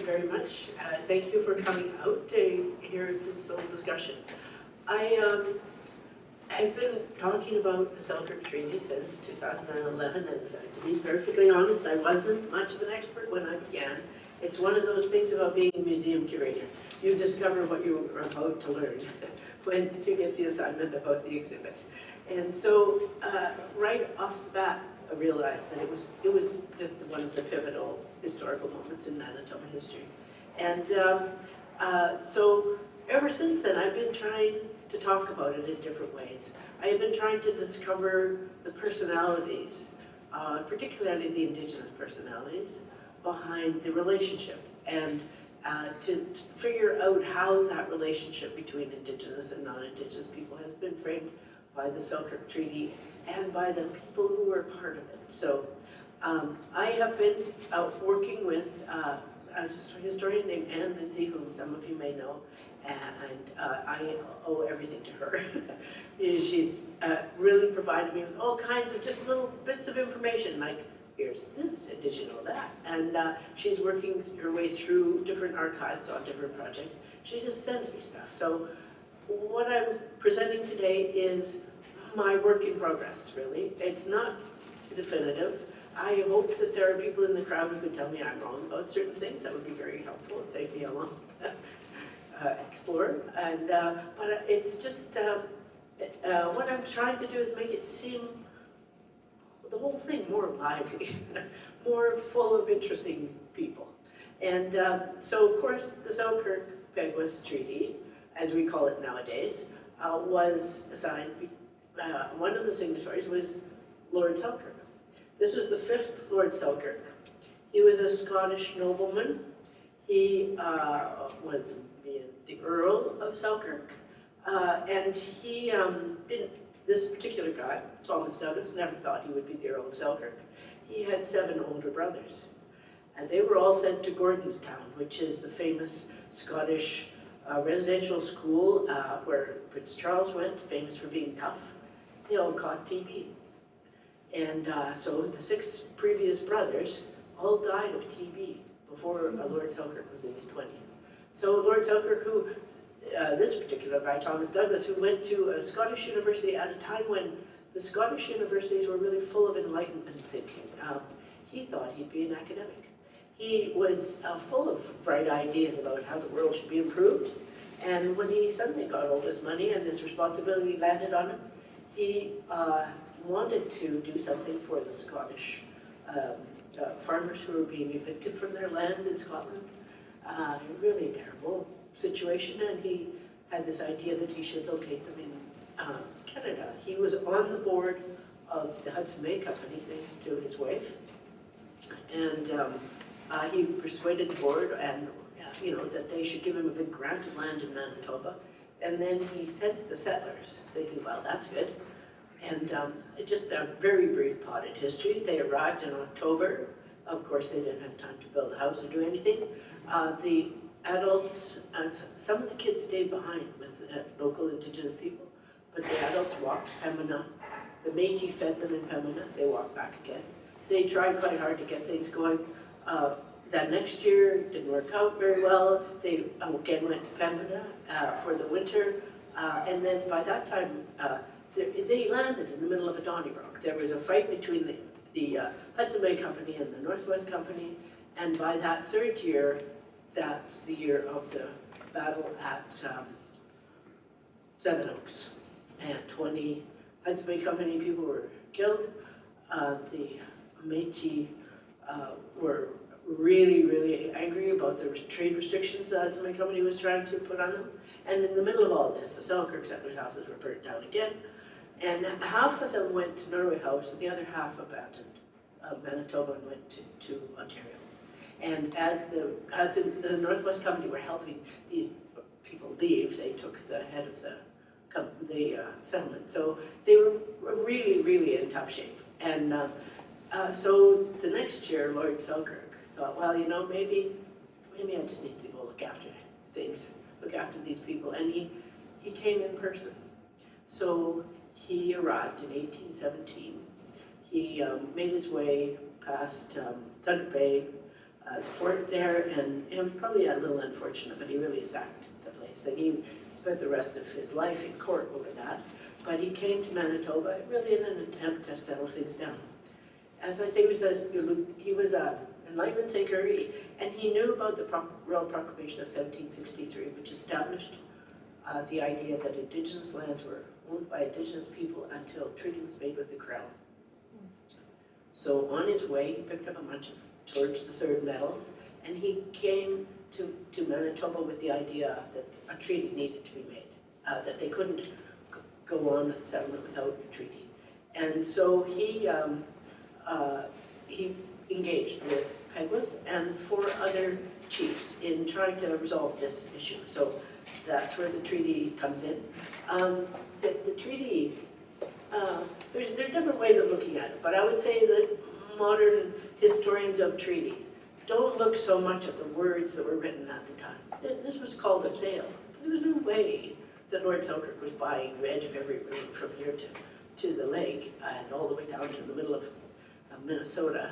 you very much. Thank you for coming out to hear this little discussion. I've been talking about the Selkirk Treaty since 2011, and to be perfectly honest, I wasn't much of an expert when I began. It's one of those things about being a museum curator. You discover what you are about to learn when you get the assignment about the exhibit. And so right off the bat, I realized that it was just one of the pivotal historical moments in Manitoba history. And so ever since then, I've been trying to talk about it in different ways. I have been trying to discover the personalities, particularly the Indigenous personalities, behind the relationship, and to figure out how that relationship between Indigenous and non-Indigenous people has been framed by the Selkirk Treaty and by the people who were part of it. So I have been working with a historian named Anne Lindsay, who some of you may know, and I owe everything to her. She's really provided me with all kinds of just little bits of information, like here's this, did you know that? And she's working her way through different archives on different projects. She just sends me stuff. So what I'm presenting today is my work in progress, really. It's not definitive. I hope that there are people in the crowd who can tell me I'm wrong about certain things. That would be very helpful and save me a long explore. And but it's just what I'm trying to do is make it seem the whole thing more lively, more full of interesting people. And so, of course, the Selkirk Peguis Treaty, as we call it nowadays, was assigned. One of the signatories was Lord Selkirk. This was the 5th Lord Selkirk. He was a Scottish nobleman. He was the Earl of Selkirk, and he didn't. This particular guy, Thomas Douglas, never thought he would be the Earl of Selkirk. He had 7 older brothers, and they were all sent to Gordonstown, which is the famous Scottish residential school where Prince Charles went, famous for being tough. They all caught TB. And so the 6 previous brothers all died of TB before Lord Selkirk was in his 20s. So Lord Selkirk, who this particular guy, Thomas Douglas, who went to a Scottish university at a time when the Scottish universities were really full of Enlightenment thinking. He thought he'd be an academic. He was full of bright ideas about how the world should be improved. And when he suddenly got all this money and this responsibility landed on him, he wanted to do something for the Scottish farmers who were being evicted from their lands in Scotland. Really terrible situation, and he had this idea that he should locate them in Canada. He was on the board of the Hudson Bay Company, thanks to his wife, and he persuaded the board and that they should give him a big grant of land in Manitoba, and then he sent the settlers, thinking, well, that's good. And just a very brief potted history. They arrived in October. Of course, they didn't have time to build a house or do anything. The adults, some of the kids stayed behind with local Indigenous people, but the adults walked to Pembina. The Métis fed them in Pembina. They walked back again. They tried quite hard to get things going. That next year didn't work out very well. They again went to Pembina for the winter, and then by that time, they landed in the middle of a Donnybrook. There was a fight between the Hudson Bay Company and the Northwest Company, and by that 3rd year, that's the year of the battle at Seven Oaks, and 20 Hudson Bay Company people were killed. The Métis were really, really angry about the trade restrictions the Hudson Bay Company was trying to put on them. And in the middle of all this, the Selkirk Settlers' houses were burnt down again. And half of them went to Norway House, and the other half abandoned Manitoba and went to Ontario. And as the Northwest Company were helping these people leave, they took the head of the settlement. So they were really, really in tough shape. And so the next year, Lord Selkirk thought, well, maybe I just need to go look after things, look after these people. And he came in person. So he arrived in 1817. He made his way past Thunder Bay, the fort there, and it was probably a little unfortunate, but he really sacked the place. And he spent the rest of his life in court over that. But he came to Manitoba really in an attempt to settle things down. As I say, he was an Enlightenment thinker, and he knew about the Royal Proclamation of 1763, which established the idea that Indigenous lands were owned by Indigenous people until a treaty was made with the Crown. So on his way, he picked up a bunch of George III medals, and he came to Manitoba with the idea that a treaty needed to be made, that they couldn't go on with the settlement without a treaty. And so he engaged with Peguis and 4 other chiefs in trying to resolve this issue. So that's where the treaty comes in. The treaty, there are different ways of looking at it, but I would say that modern historians of treaty don't look so much at the words that were written at the time. This was called a sale. There was no way that Lord Selkirk was buying the edge of every river from here to the lake and all the way down to the middle of Minnesota.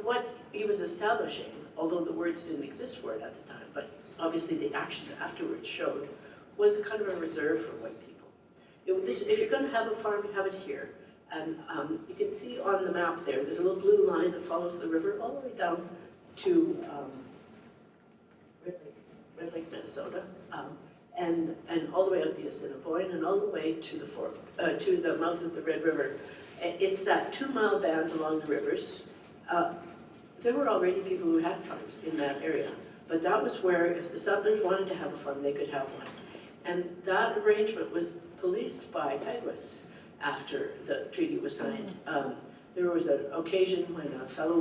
What he was establishing, although the words didn't exist for it at the time, but obviously the actions afterwards showed, was kind of a reserve for white people. If you're going to have a farm, you have it here. And you can see on the map there's a little blue line that follows the river all the way down to Red Lake, Minnesota, and all the way up the Assiniboine and all the way to the fort, to the mouth of the Red River. It's that 2-mile band along the rivers. There were already people who had farms in that area, but that was where if the settlers wanted to have a farm, they could have one. And that arrangement was policed by Peguis after the treaty was signed. There was an occasion when a fellow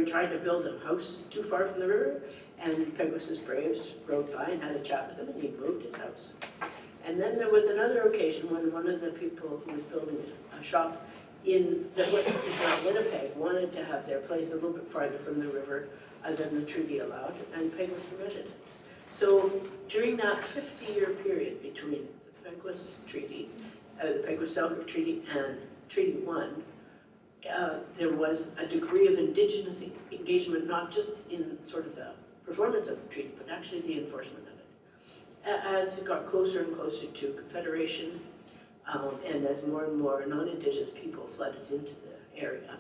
tried to build a house too far from the river, and Peguis's braves rode by and had a chat with him, and he moved his house. And then there was another occasion when one of the people who was building a shop in Winnipeg wanted to have their place a little bit farther from the river than the treaty allowed, and Peguis permitted. So during that 50-year period between the Peguis Treaty, the Peguis-Selkirk Treaty and Treaty 1, there was a degree of Indigenous engagement, not just in sort of the performance of the treaty, but actually the enforcement of it. As it got closer and closer to Confederation, and as more and more non-Indigenous people flooded into the area,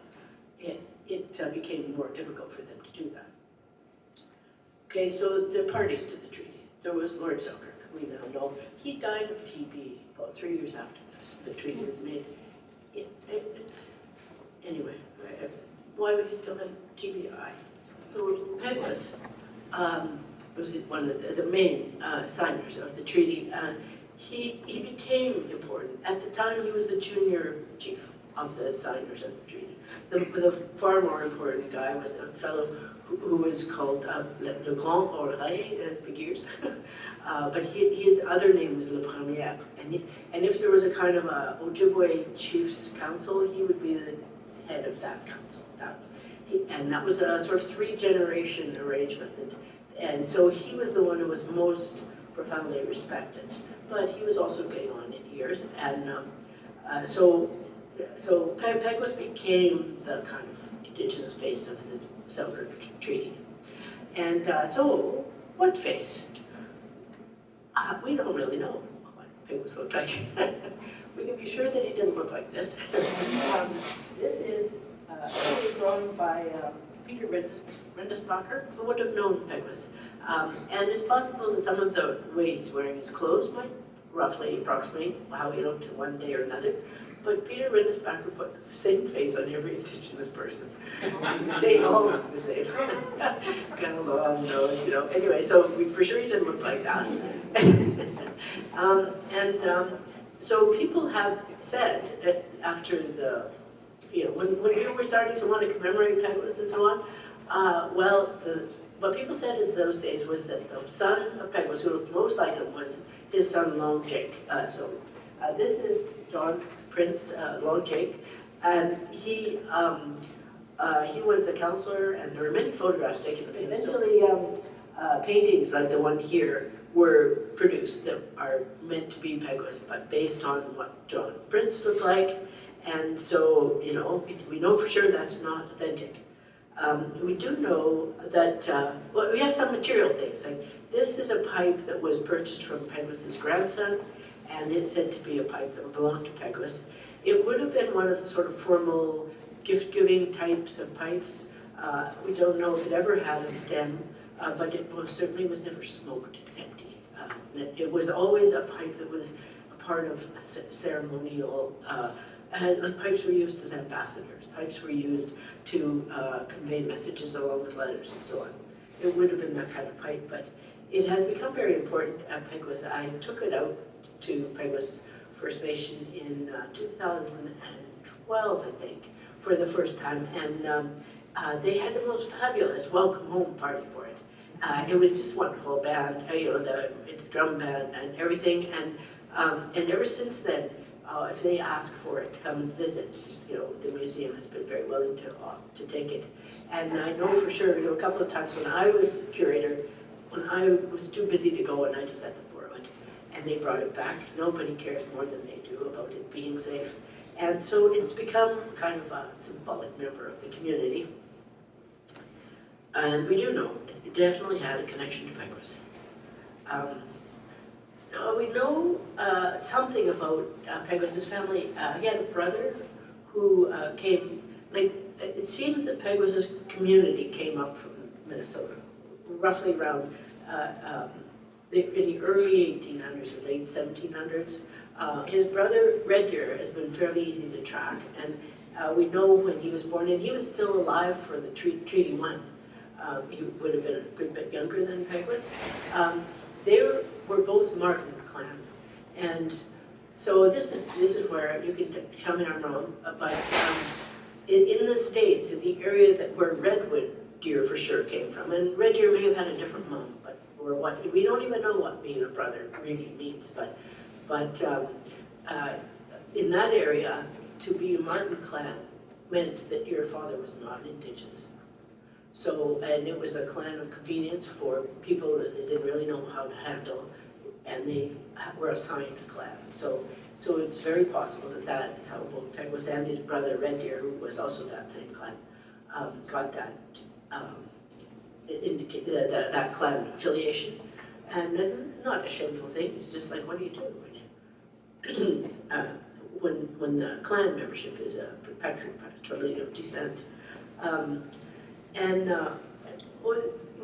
it became more difficult for them to do that. Okay, so the parties to the treaty. There was Lord Selkirk, we now know. He died of TB about 3 years after the treaty was made. Anyway, why would he still have TBI? So Peguis was one of the main signers of the treaty. He became important. At the time, he was the junior chief of the signers of the treaty. The far more important guy was a fellow who was called Le Grand Oreille, Peguis, but his other name was Le Premier. And if there was a kind of a Ojibwe Chiefs Council, he would be the head of that council. And that was a sort of 3-generation arrangement. And so he was the one who was most profoundly respected. But he was also getting on in years. And so Peguis became the kind of Indigenous face of this Selkirk Treaty. And so, what face? We don't really know what Peguis looked like. We can be sure that he didn't look like this. This is a drawing by Peter Rindisbacher, who would have known Peguis. And it's possible that some of the way he's wearing his clothes might roughly approximate how he looked one day or another. But Peter Rindisbacher put the same face on every Indigenous person. They all look the same. Kind of long nose, you know. Anyway, so for sure he didn't look like that. So people have said after the, when we were starting to want to commemorate Peguis and so on, what people said in those days was that the son of Peguis, who looked most like him, was his son Long Jake. This is John Prince Long Jake, and he was a counselor, and there were many photographs taken of him. Eventually, paintings like the one here were produced that are meant to be Peguis, but based on what John Prince looked like, and so we know for sure that's not authentic. We do know that, well, we have some material things. Like this is a pipe that was purchased from Peguis's grandson, and it's said to be a pipe that belonged to Peguis. It would have been one of the sort of formal gift-giving types of pipes. We don't know if it ever had a stem, but it most certainly was never smoked. It's empty. It was always a pipe that was a part of a ceremonial, and the pipes were used as ambassadors. Pipes were used to convey messages along with letters and so on. It would have been that kind of pipe, but it has become very important at Peguis. I took it out to Peguis First Nation in 2012, I think, for the first time, and they had the most fabulous welcome home party for it. It was just wonderful band, the drum band and everything, and ever since then, if they ask for it to come and visit, the museum has been very willing to take it. And I know for sure, a couple of times when I was curator, when I was too busy to go and I just had to borrow it, and they brought it back. Nobody cares more than they do about it being safe. And so it's become kind of a symbolic member of the community. And we do know it definitely had a connection to Peguis. We know something about Peguis's family. He had a brother who came, it seems that Peguis's community came up from Minnesota, roughly around in the early 1800s or late 1700s. His brother, Red Deer, has been fairly easy to track, and we know when he was born, and he was still alive for the Treaty 1. He would have been a good bit younger than Peguis. They were both Martin clan, and so this is where you can tell me I'm wrong, but in the States, in the area where redwood deer for sure came from, and red deer may have had a different mom, or what, we don't even know what being a brother really means, but in that area, to be a Martin clan meant that your father was not Indigenous. So, and it was a clan of convenience for people that they didn't really know how to handle, and they were assigned a clan. So it's very possible that is how both Peguis and his brother Red Deer, who was also that same clan, got that that clan affiliation. And it's not a shameful thing. It's just like, what do you do when the clan membership is a patrilineal descent?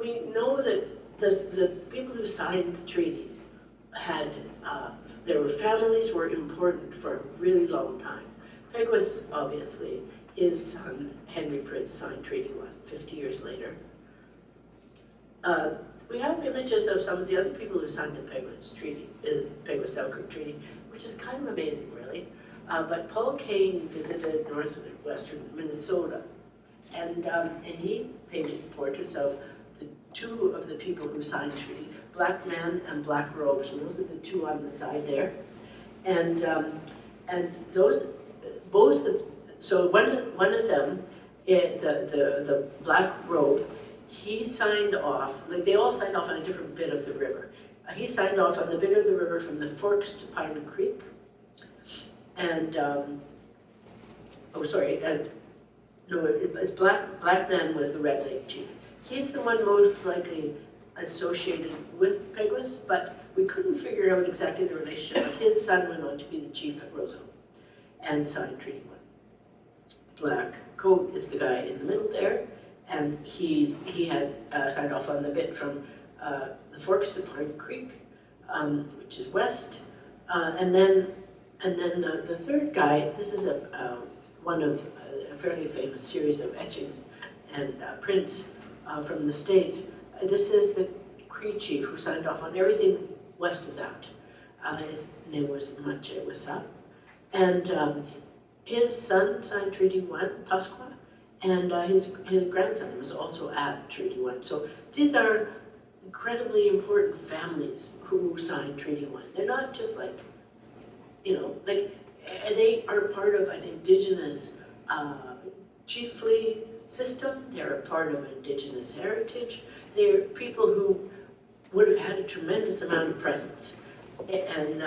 We know that the people who signed the treaty had, their families were important for a really long time. Peguis, obviously, his son, Henry Prince, signed Treaty 1 50 years later. We have images of some of the other people who signed the Peguis-Selkirk Treaty, which is kind of amazing, really. But Paul Kane visited northwestern Minnesota, and he painted portraits of the two of the people who signed the treaty, Black Man and Black Rose, and those are the two on the side there. And those, both of, so one of them, the Black Robe, he signed off, like they all signed off on a different bit of the river. He signed off on the bit of the river from the Forks to Pine Creek, and it's Black Man was the Red Lake chief. He's the one most likely associated with Peguis, but we couldn't figure out exactly the relationship. His son went on to be the chief at Roseau and signed Treaty 1. Black Coat is the guy in the middle there, and he had signed off on the bit from the Forks to Pine Creek, which is west, and then the third guy. This is one of a fairly famous series of etchings and prints from the States. This is the Cree chief who signed off on everything west of that. His name was Mache Wissa, and his son signed Treaty 1, Pasqua, and his grandson was also at Treaty 1. So these are incredibly important families who signed Treaty 1. They're not just like, they are part of an Indigenous chiefly system. They're a part of Indigenous heritage. They're people who would have had a tremendous amount of presence. And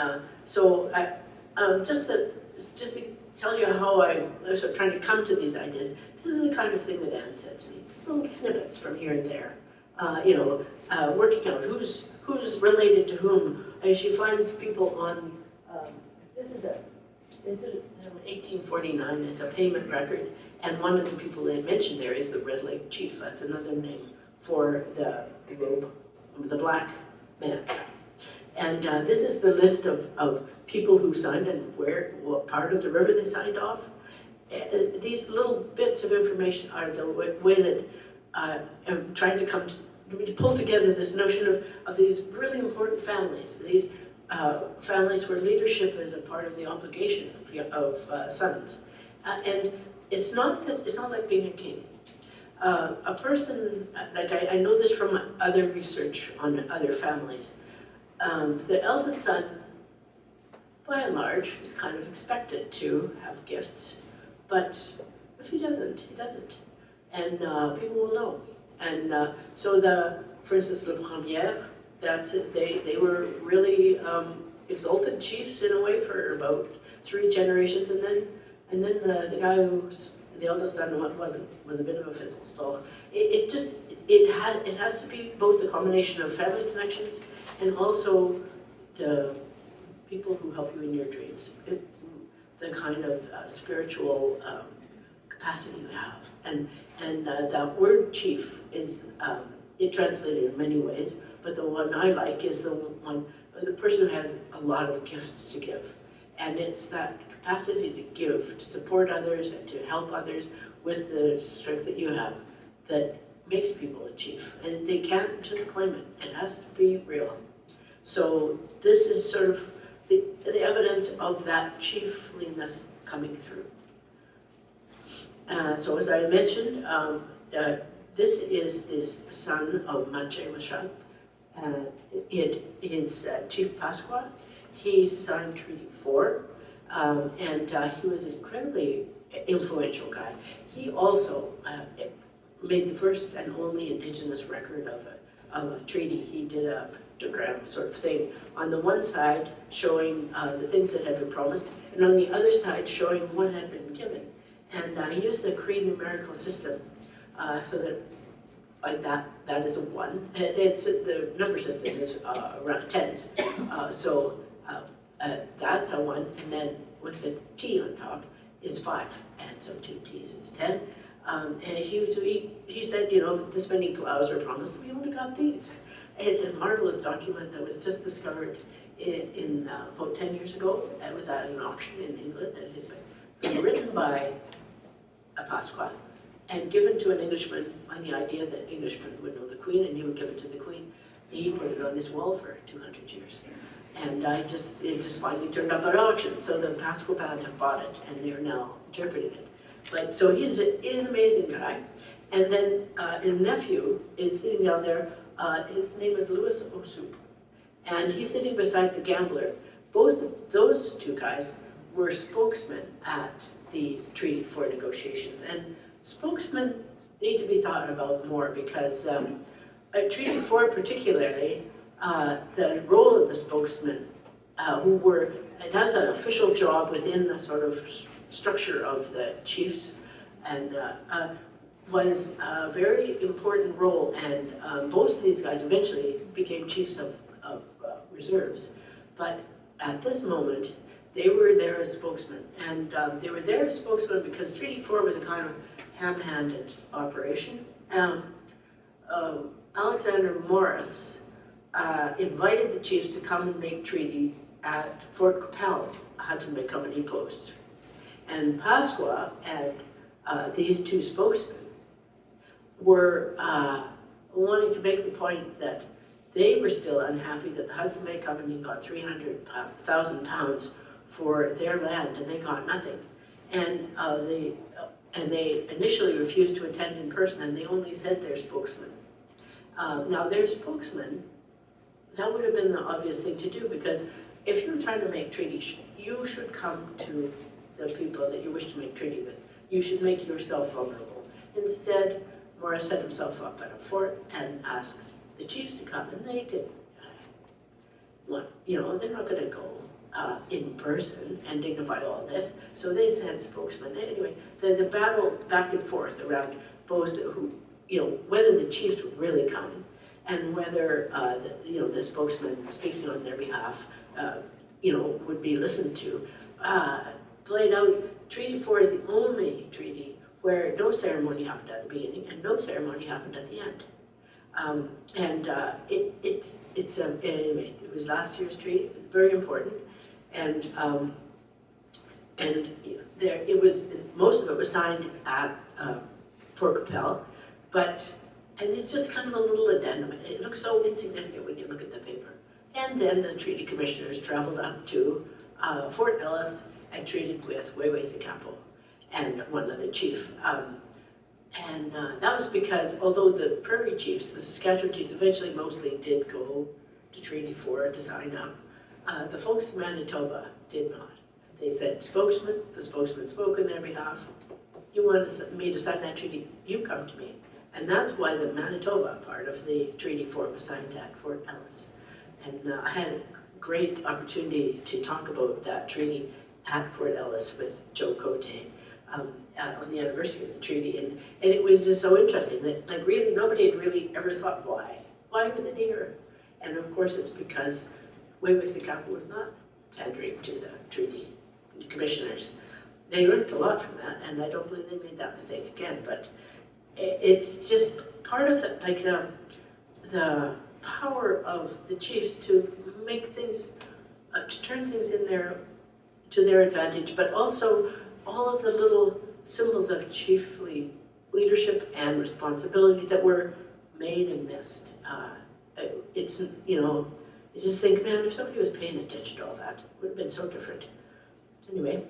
just to tell you how I was sort of trying to come to these ideas. This is the kind of thing that Anne said to me, little snippets from here and there. Working out who's related to whom. And she finds people on, this is from 1849, it's a payment record, and one of the people they mentioned there is the Red Lake Chief. That's another name for the robe, the black man. And this is the list of people who signed and what part of the river they signed off. These little bits of information are the way that I'm trying to pull together this notion of these really important families, these families where leadership is a part of the obligation of sons. And it's not like being a king. A person, like I know this from other research on other families, the eldest son, by and large, is kind of expected to have gifts, but if he doesn't, he doesn't. And people will know. And so for instance, Le Première, that's it. They were really exalted chiefs in a way for about 3 generations, and then the guy who's the eldest son was a bit of a fizzle. So it has to be both a combination of family connections and also the people who help you in your dreams, the kind of spiritual capacity you have. And that word chief is, it translated in many ways, but the one I like is the person who has a lot of gifts to give. And it's that capacity to give, to support others and to help others with the strength that you have that makes people a chief. And they can't just claim it. It has to be real. So this is sort of the evidence of that chiefliness coming through. So as I mentioned, this is this son of Mache Mashad. It is Chief Pasqua. He signed Treaty 4, and he was an incredibly influential guy. He also made the first and only Indigenous record of a treaty. He did a pictogram sort of thing. On the one side, showing the things that had been promised, and on the other side, showing what had been given. And he used the Cree numerical system, so that that is a 1. The number system is around tens. So that's a 1, and then with the T on top is 5, and so 2 T's is 10. And he said, this many plows were promised, we only got these. It's a marvelous document that was just discovered in about 10 years ago. It was at an auction in England, and it had been written by a Pasqua and given to an Englishman on the idea that Englishmen would know the Queen and he would give it to the Queen. He put it on his wall for 200 years. And it just finally turned up at auction. So the Pasqua band have bought it and they're now interpreting it. But so he's an amazing guy. And then his nephew is sitting down there. His name is Louis Osup. And he's sitting beside the gambler. Both of those two guys were spokesmen at the Treaty 4 negotiations. And spokesmen need to be thought about more because at Treaty 4 particularly, the role of the spokesmen that's an official job within the sort of structure of the chiefs, and was a very important role. And both of these guys eventually became chiefs of reserves. But at this moment, they were there as spokesmen. And they were there as spokesmen because Treaty 4 was a kind of ham-handed operation. Alexander Morris invited the chiefs to come and make treaty at Fort Capel, a Hudson Company post. And Pasqua and these two spokesmen were wanting to make the point that they were still unhappy that the Hudson Bay Company got 300,000 pounds for their land and they got nothing. And they initially refused to attend in person, and they only sent their spokesman. Now their spokesman, that would have been the obvious thing to do, because if you're trying to make treaties, you should come to the people that you wish to make treaty with. You should make yourself vulnerable. Instead, Morris set himself up at a fort and asked the chiefs to come, and they did. They're not going to go. in person and dignify all this. So they sent spokesmen. Anyway, the battle back and forth around both whether the chiefs would really come and whether the spokesman speaking on their behalf would be listened to, played out. Treaty 4 is the only treaty where no ceremony happened at the beginning and no ceremony happened at the end. Anyway, it was last year's treaty, very important, and most of it was signed at Fort Capel, and it's just kind of a little addendum. It looks so insignificant when you look at the paper. And then the treaty commissioners traveled up to Fort Ellis and treated with Wew'suwet'en and one other chief. That was because, although the Prairie Chiefs, the Saskatchewan Chiefs, eventually mostly did go to Treaty 4 to sign up, the folks in Manitoba did not. They said, spokesman, the spokesman spoke on their behalf. You want me to sign that treaty, you come to me. And that's why the Manitoba part of the Treaty 4 was signed at Fort Ellis. And I had a great opportunity to talk about that treaty at Fort Ellis with Joe Cote on the anniversary of the treaty. And it was just so interesting that really nobody had really ever thought, why? Why was it here? And of course it's because Wew'suwet'en was not pandering to the treaty commissioners. They learned a lot from that, and I don't believe they made that mistake again, but it's just part of the power of the chiefs to make things, to turn things to their advantage, but also all of the little symbols of chiefly leadership and responsibility that were made and missed. You just think, man, if somebody was paying attention to all that, it would have been so different. Anyway,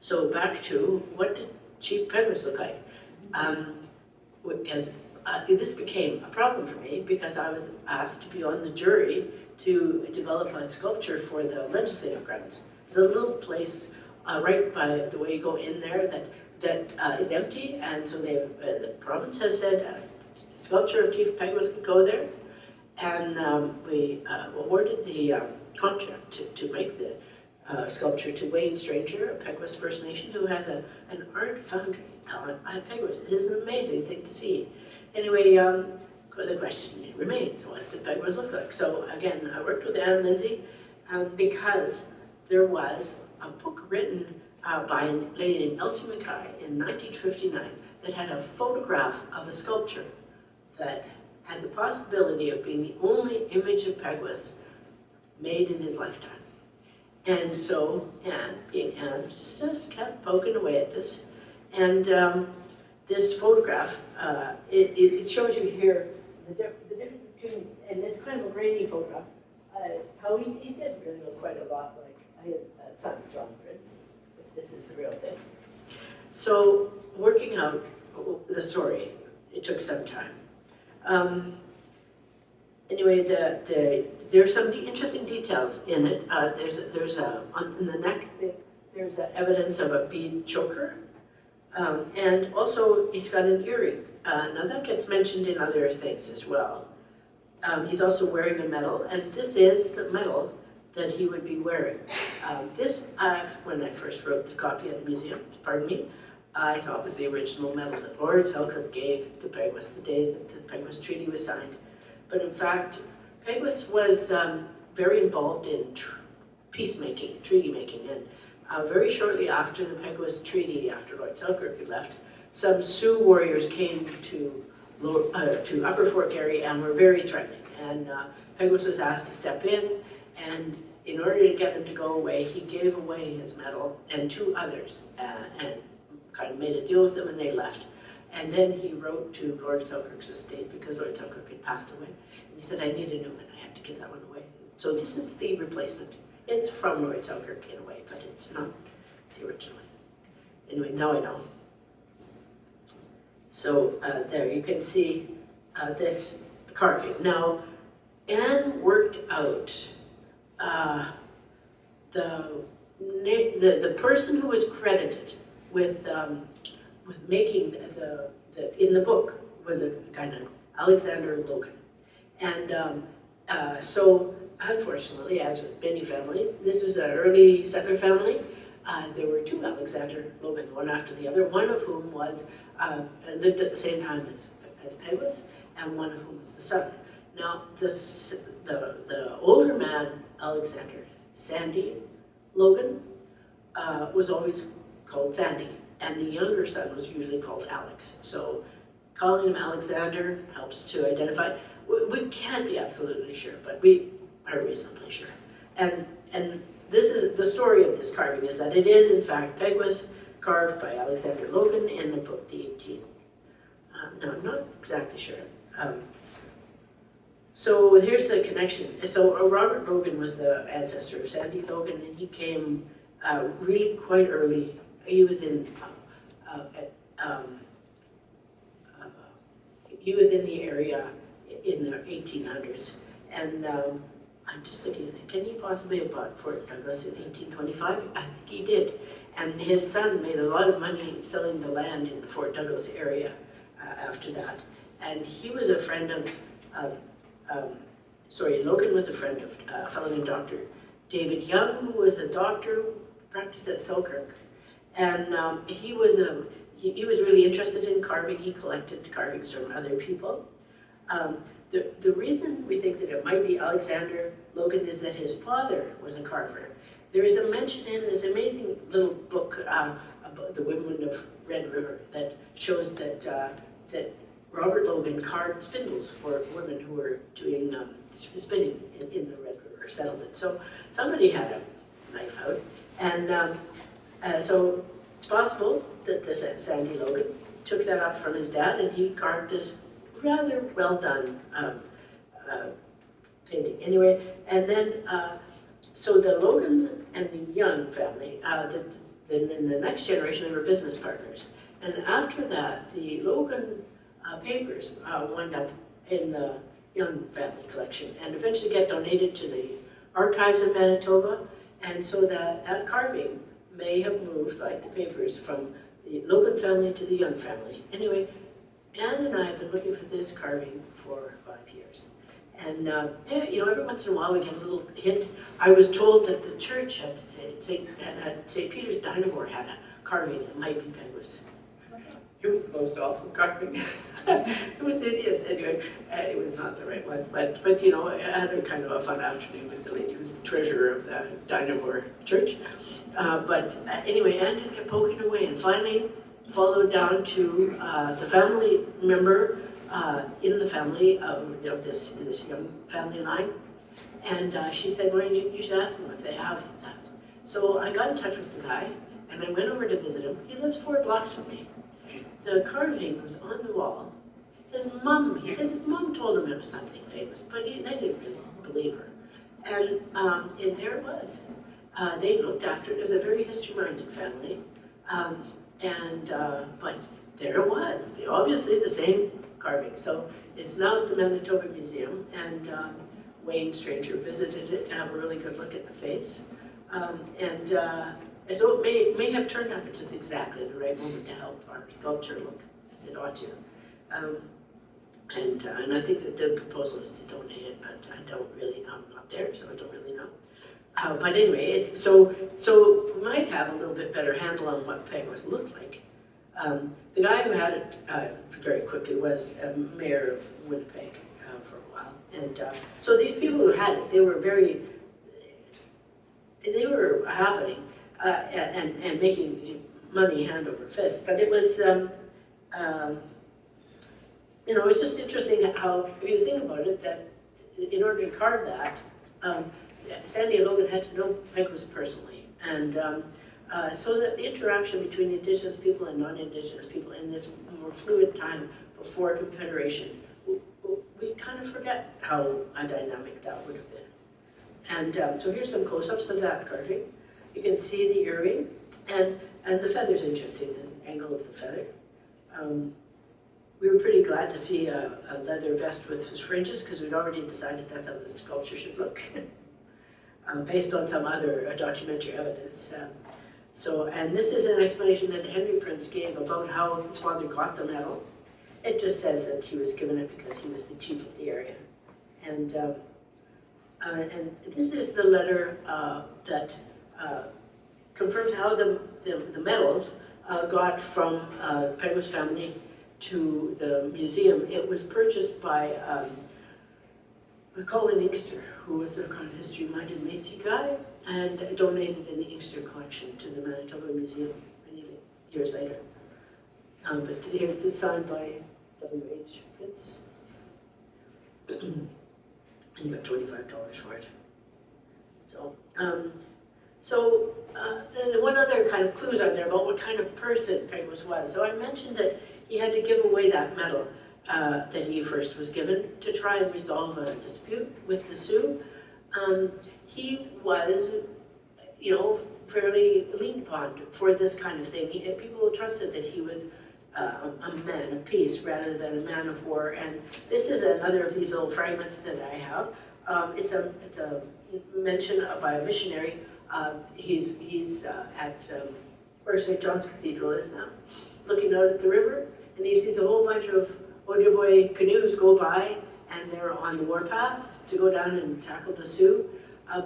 so back to what did Chief Peguis look like? This became a problem for me because I was asked to be on the jury to develop a sculpture for the legislative grounds. It's a little place right by the way you go in there that is empty, and so the province has said sculpture of Chief Peguis could go there, and we awarded the contract to make the sculpture to Wayne Stranger, a Peguis First Nation, who has an art foundry at Peguis. It is an amazing thing to see. Anyway, the question remains, what did Peguis look like? So again, I worked with Anne Lindsay because there was a book written by a lady named Elsie Mackay in 1959 that had a photograph of a sculpture that had the possibility of being the only image of Peguis made in his lifetime. And so Anne, being Anne, just kept poking away at this. And this photograph, it shows you here the difference between, and it's kind of a grainy photograph, how he did really look quite a lot like his son, John Prince, if this is the real thing. So working out the story, it took some time. Anyway, there's some interesting details in it. There's in the neck, there's evidence of a bead choker. And also, he's got an earring. Now that gets mentioned in other things as well. He's also wearing a medal, and this is the medal that he would be wearing. This, when I first wrote the copy at the museum, pardon me, I thought was the original medal that Lord Selkirk gave to Peguis the day that the Peguis Treaty was signed. But in fact, Peguis was very involved in peacemaking, treaty making, and very shortly after the Peguis Treaty, after Lord Selkirk had left, some Sioux warriors came to Upper Fort Garry and were very threatening. And Peguis was asked to step in, and in order to get them to go away, he gave away his medal and two others, and kind of made a deal with them, and they left. And then he wrote to Lord Selkirk's estate because Lord Selkirk had passed away. And he said, I need a new one, I had to give that one away. So this is the replacement. It's from Lord Selkirk in a way, but it's not the original one. Anyway, now I know. So there you can see this carving. Now, Anne worked out the person who was credited with making in the book was a guy named Alexander Logan. And so unfortunately, as with many families, this was an early settler family. There were two Alexander Logan, one after the other, one of whom was lived at the same time as Peguis, and one of whom was the son. Now, the older man, Alexander, Sandy Logan, was always called Sandy, and the younger son was usually called Alex. So calling him Alexander helps to identify. We can't be absolutely sure, but we are reasonably sure. And this is the story of this carving, is that it is in fact Peguis, carved by Alexander Logan in the book the 18. No, I'm not exactly sure. So here's the connection. So Robert Logan was the ancestor of Sandy Logan, and he came really quite early. He was in the area in the 1800s, and I'm just thinking, can he possibly have bought Fort Douglas in 1825? I think he did, and his son made a lot of money selling the land in the Fort Douglas area after that, and he was a friend of Logan was a friend of a fellow named Dr. David Young, who was a doctor, practiced at Selkirk, and he was really interested in carving. He collected carvings from other people. The reason we think that it might be Alexander Logan is that his father was a carver. There is a mention in this amazing little book about the women of Red River that shows that Robert Logan carved spindles for women who were doing spinning in the Red River settlement. So somebody had a knife out, and so it's possible that this Sandy Logan took that up from his dad, and he carved this rather well done painting. Anyway, and then so the Logans and the Young family, then in the next generation they were business partners, and after that the Logan papers wound up in the Young family collection and eventually get donated to the archives of Manitoba, and so that carving may have moved, like the papers, from the Logan family to the Young family. Anyway, Anne and I have been looking for this carving for 5 years. And every once in a while we get a little hint. I was told that the church at St. Peter's Dynavore had a carving that might be Peguis. It was the most awful carving. It was hideous. Anyway, it was not the right one. But I had a kind of a fun afternoon with the lady who's the treasurer of the Dynavore church. Anyway, Anne just kept poking away, and finally followed down to the family member in the family of this Young family line. And she said, well, you should ask them if they have that. So I got in touch with the guy, and I went over to visit him. He lives 4 blocks from me. The carving was on the wall. He said his mom told him it was something famous, but they didn't really believe her. And there it was. They looked after it. It was a very history-minded family. But there it was. Obviously the same carving. So it's now at the Manitoba Museum, and Wayne Stranger visited it to have a really good look at the face. So it may have turned out at just exactly the right moment to help our sculpture look as it ought to. And I think that the proposal is to donate it, but I'm not there, so I don't really know. But anyway, it's so we might have a little bit better handle on what Peguis looked like. The guy who had it very quickly was mayor of Winnipeg for a while, and so these people who had it, they were happening and making money hand over fist. But it was it's just interesting how, if you think about it, that in order to carve that, Sandy and Logan had to know Peguis personally, and so that the interaction between Indigenous people and non-Indigenous people in this more fluid time before Confederation, we kind of forget how dynamic that would have been. And so here's some close-ups of that carving. You can see the earring, and the feather's interesting, the angle of the feather. We were pretty glad to see a leather vest with fringes, because we'd already decided that's how the sculpture should look, based on some other documentary evidence. And this is an explanation that Henry Prince gave about how his father got the medal. It just says that he was given it because he was the chief of the area. And And this is the letter that confirms how the medal got from Peguis family to the museum. It was purchased by Colin Inkster, who was a kind of history-minded Métis guy, and donated in the Inkster collection to the Manitoba Museum many years later. But here it's signed by W.H. Fitz. And you got $25 for it. So, and what other kind of clues are there about what kind of person Peguis was? So I mentioned that he had to give away that medal that he first was given to try and resolve a dispute with the Sioux. He was, fairly leaned upon for this kind of thing. People trusted that he was a man of peace rather than a man of war. And this is another of these little fragments that I have. It's a mention by a missionary. He's at where St. John's Cathedral is now, looking out at the river, and he sees a whole bunch of Ojibwe canoes go by, and they're on the warpath to go down and tackle the Sioux.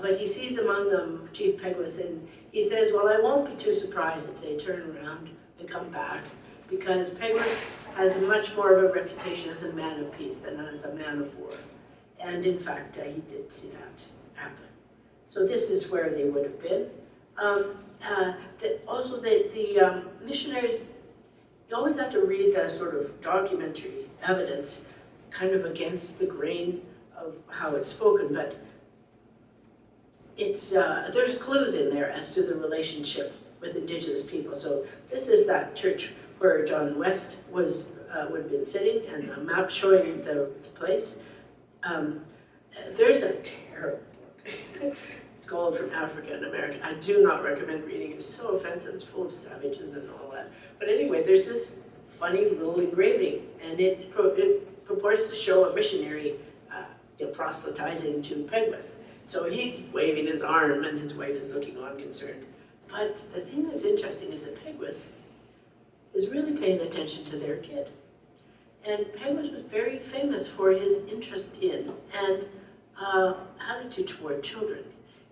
But he sees among them Chief Peguis, and he says, well, I won't be too surprised if they turn around and come back, because Peguis has much more of a reputation as a man of peace than as a man of war. And in fact, he did see that happen. So this is where they would have been. Also, the missionaries, you always have to read the sort of documentary evidence kind of against the grain of how it's spoken, but it's there's clues in there as to the relationship with Indigenous people. So this is that church where John West would have been sitting, and a map showing the place. There's a terrible book. It's called From Africa and America. I do not recommend reading it. It's so offensive. It's full of savages and all that. But anyway, there's this funny little engraving, and it purports to show a missionary proselytizing to Peguis. So he's waving his arm, and his wife is looking on concerned. But the thing that's interesting is that Peguis is really paying attention to their kid. And Peguis was very famous for his interest in and attitude toward children.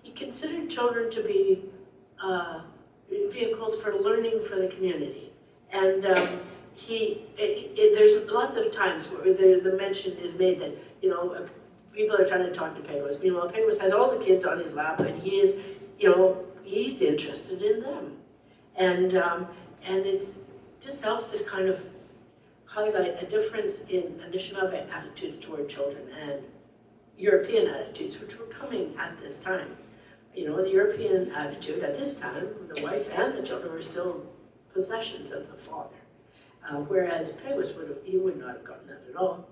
He considered children to be vehicles for learning for the community. And there's lots of times where the mention is made that, people are trying to talk to Peguis. Meanwhile, Peguis has all the kids on his lap, and he is, he's interested in them. And it's just helps to kind of highlight a difference in Anishinaabe attitudes toward children and European attitudes, which were coming at this time. The European attitude at this time, the wife and the children were still possessions of the father, whereas Peguis would not have gotten that at all.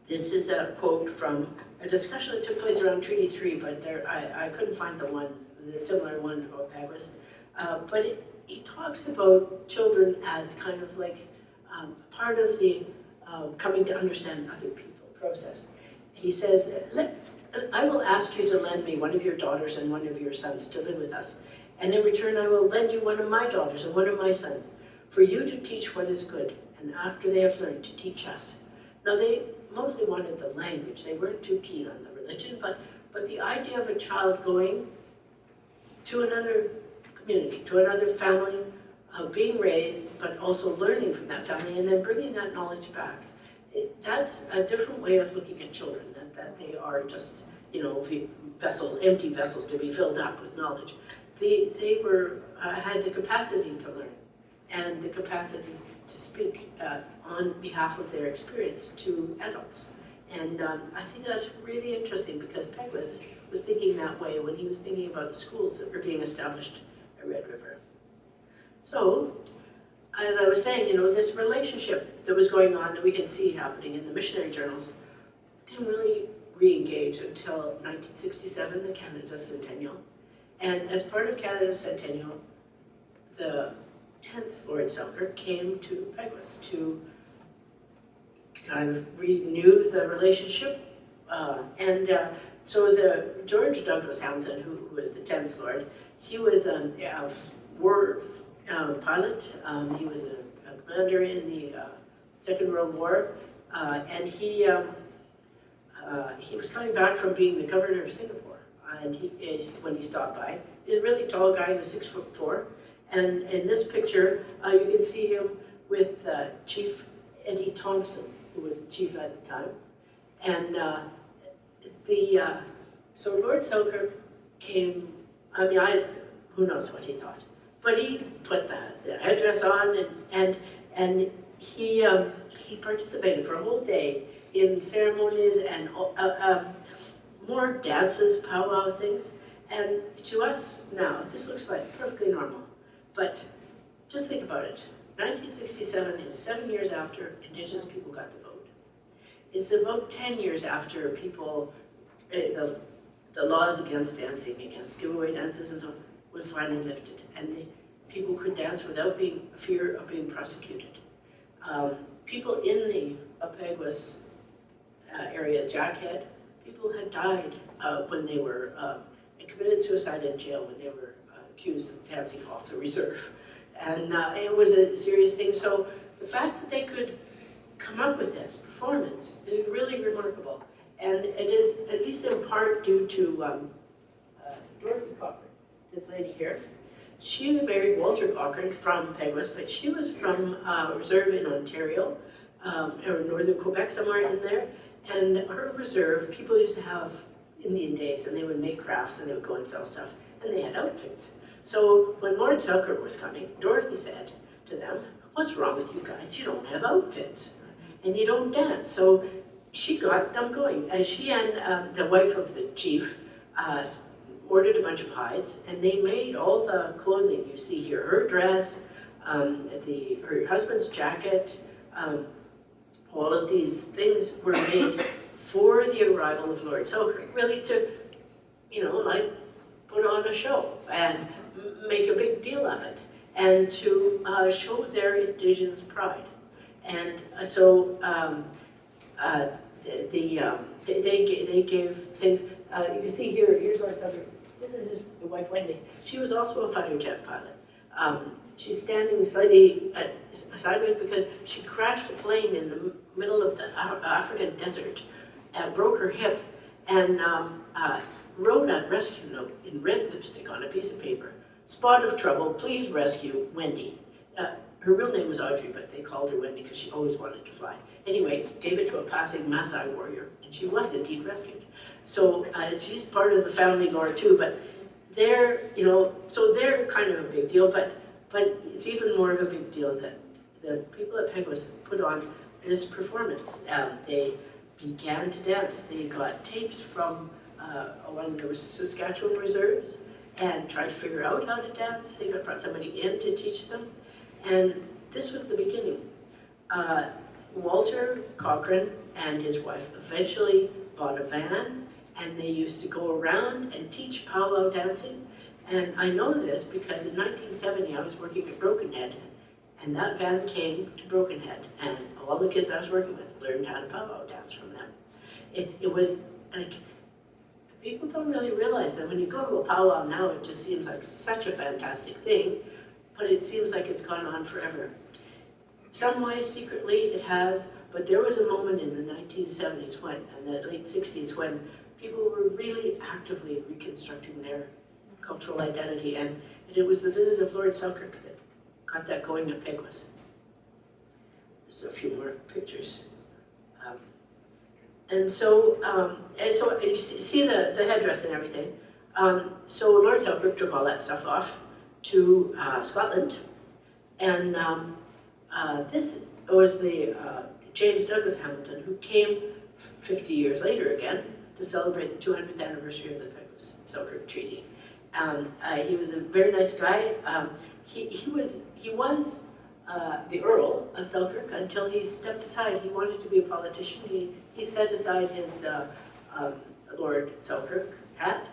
This is a quote from a discussion that took place around Treaty 3, but I couldn't find the similar one about Peguis. But he talks about children as kind of like part of the coming to understand other people process. He says, I will ask you to lend me one of your daughters and one of your sons to live with us, and in return I will lend you one of my daughters and one of my sons, for you to teach what is good, and after they have learned, to teach us. Now they mostly wanted the language. They weren't too keen on the religion, but the idea of a child going to another community, to another family, being raised, but also learning from that family, and then bringing that knowledge back. That's a different way of looking at children, that they are just, vessels, empty vessels to be filled up with knowledge. They had the capacity to learn, and the capacity to speak on behalf of their experience to adults. And I think that's really interesting, because Peguis was thinking that way when he was thinking about the schools that were being established at Red River. So, as I was saying, this relationship that was going on that we can see happening in the missionary journals didn't really re-engage until 1967, the Canada Centennial. And as part of Canada's Centennial, the 10th Lord Selkirk came to Peguis to kind of renew the relationship. So the George Douglas Hamilton, who was the 10th Lord, he was a war pilot. He was a commander in the Second World War, and he he was coming back from being the governor of Singapore, and when he stopped by, he's a really tall guy, he was 6'4", and in this picture, you can see him with Chief Eddie Thompson, who was the chief at the time, and so Lord Selkirk came. I mean, who knows what he thought, but he put the headdress on, and he participated for a whole day in ceremonies and more dances, powwow things. And to us now, this looks like perfectly normal. But just think about it. 1967 is 7 years after Indigenous people got the vote. It's about 10 years after people, the laws against dancing, against giveaway dances and all, were finally lifted. And people could dance without fear of being prosecuted. People in the Peguis area, Jackhead, people had died when they were committed suicide in jail when they were accused of dancing off the reserve. And it was a serious thing. So the fact that they could come up with this performance is really remarkable. And it is, at least in part, due to Dorothy Cochran, this lady here. She married Walter Cochran from Peguis, but she was from a reserve in Ontario, or northern Quebec, somewhere in there. And her reserve, people used to have Indian days, and they would make crafts, and they would go and sell stuff, and they had outfits. So when Lord Selkirk was coming, Dorothy said to them, "What's wrong with you guys? You don't have outfits, and you don't dance." So she got them going. And she and the wife of the chief ordered a bunch of hides, and they made all the clothing you see here. Her dress, her husband's jacket, all of these things were made for the arrival of Lord Selkirk, really to, like, put on a show and make a big deal of it, and to show their Indigenous pride. And so they gave things. You can see here, here's Lord Selkirk. This is his wife, Wendy. She was also a fighter jet pilot. She's standing slightly sideways because she crashed a plane in the middle of the African desert, broke her hip, and wrote a rescue note in red lipstick on a piece of paper. "Spot of trouble, please rescue Wendy." Her real name was Audrey, but they called her Wendy because she always wanted to fly. Anyway, gave it to a passing Maasai warrior, and she was indeed rescued. So she's part of the family lore too, but they're, so they're kind of a big deal, but it's even more of a big deal that the people at Peguis put on this performance. They began to dance. They got tapes from one of the Saskatchewan reserves and tried to figure out how to dance. They brought somebody in to teach them, and this was the beginning. Walter Cochran and his wife eventually bought a van, and they used to go around and teach powwow dancing. And I know this because in 1970 I was working at Brokenhead, and that van came to Brokenhead, and all the kids I was working with learned how to powwow dance from them. It was like, people don't really realize that when you go to a powwow now, it just seems like such a fantastic thing, but it seems like it's gone on forever. Some ways secretly it has, but there was a moment in the 1970s and the late 60s when people were really actively reconstructing their cultural identity, and it was the visit of Lord Selkirk that got that going at Peguis. Just a few more pictures. And so you see the headdress and everything. So Lord Selkirk took all that stuff off to Scotland, and this was the James Douglas Hamilton, who came 50 years later again to celebrate the 200th anniversary of the Peguis-Selkirk Treaty. He was a very nice guy. He was the Earl of Selkirk until he stepped aside. He wanted to be a politician. He set aside his Lord Selkirk hat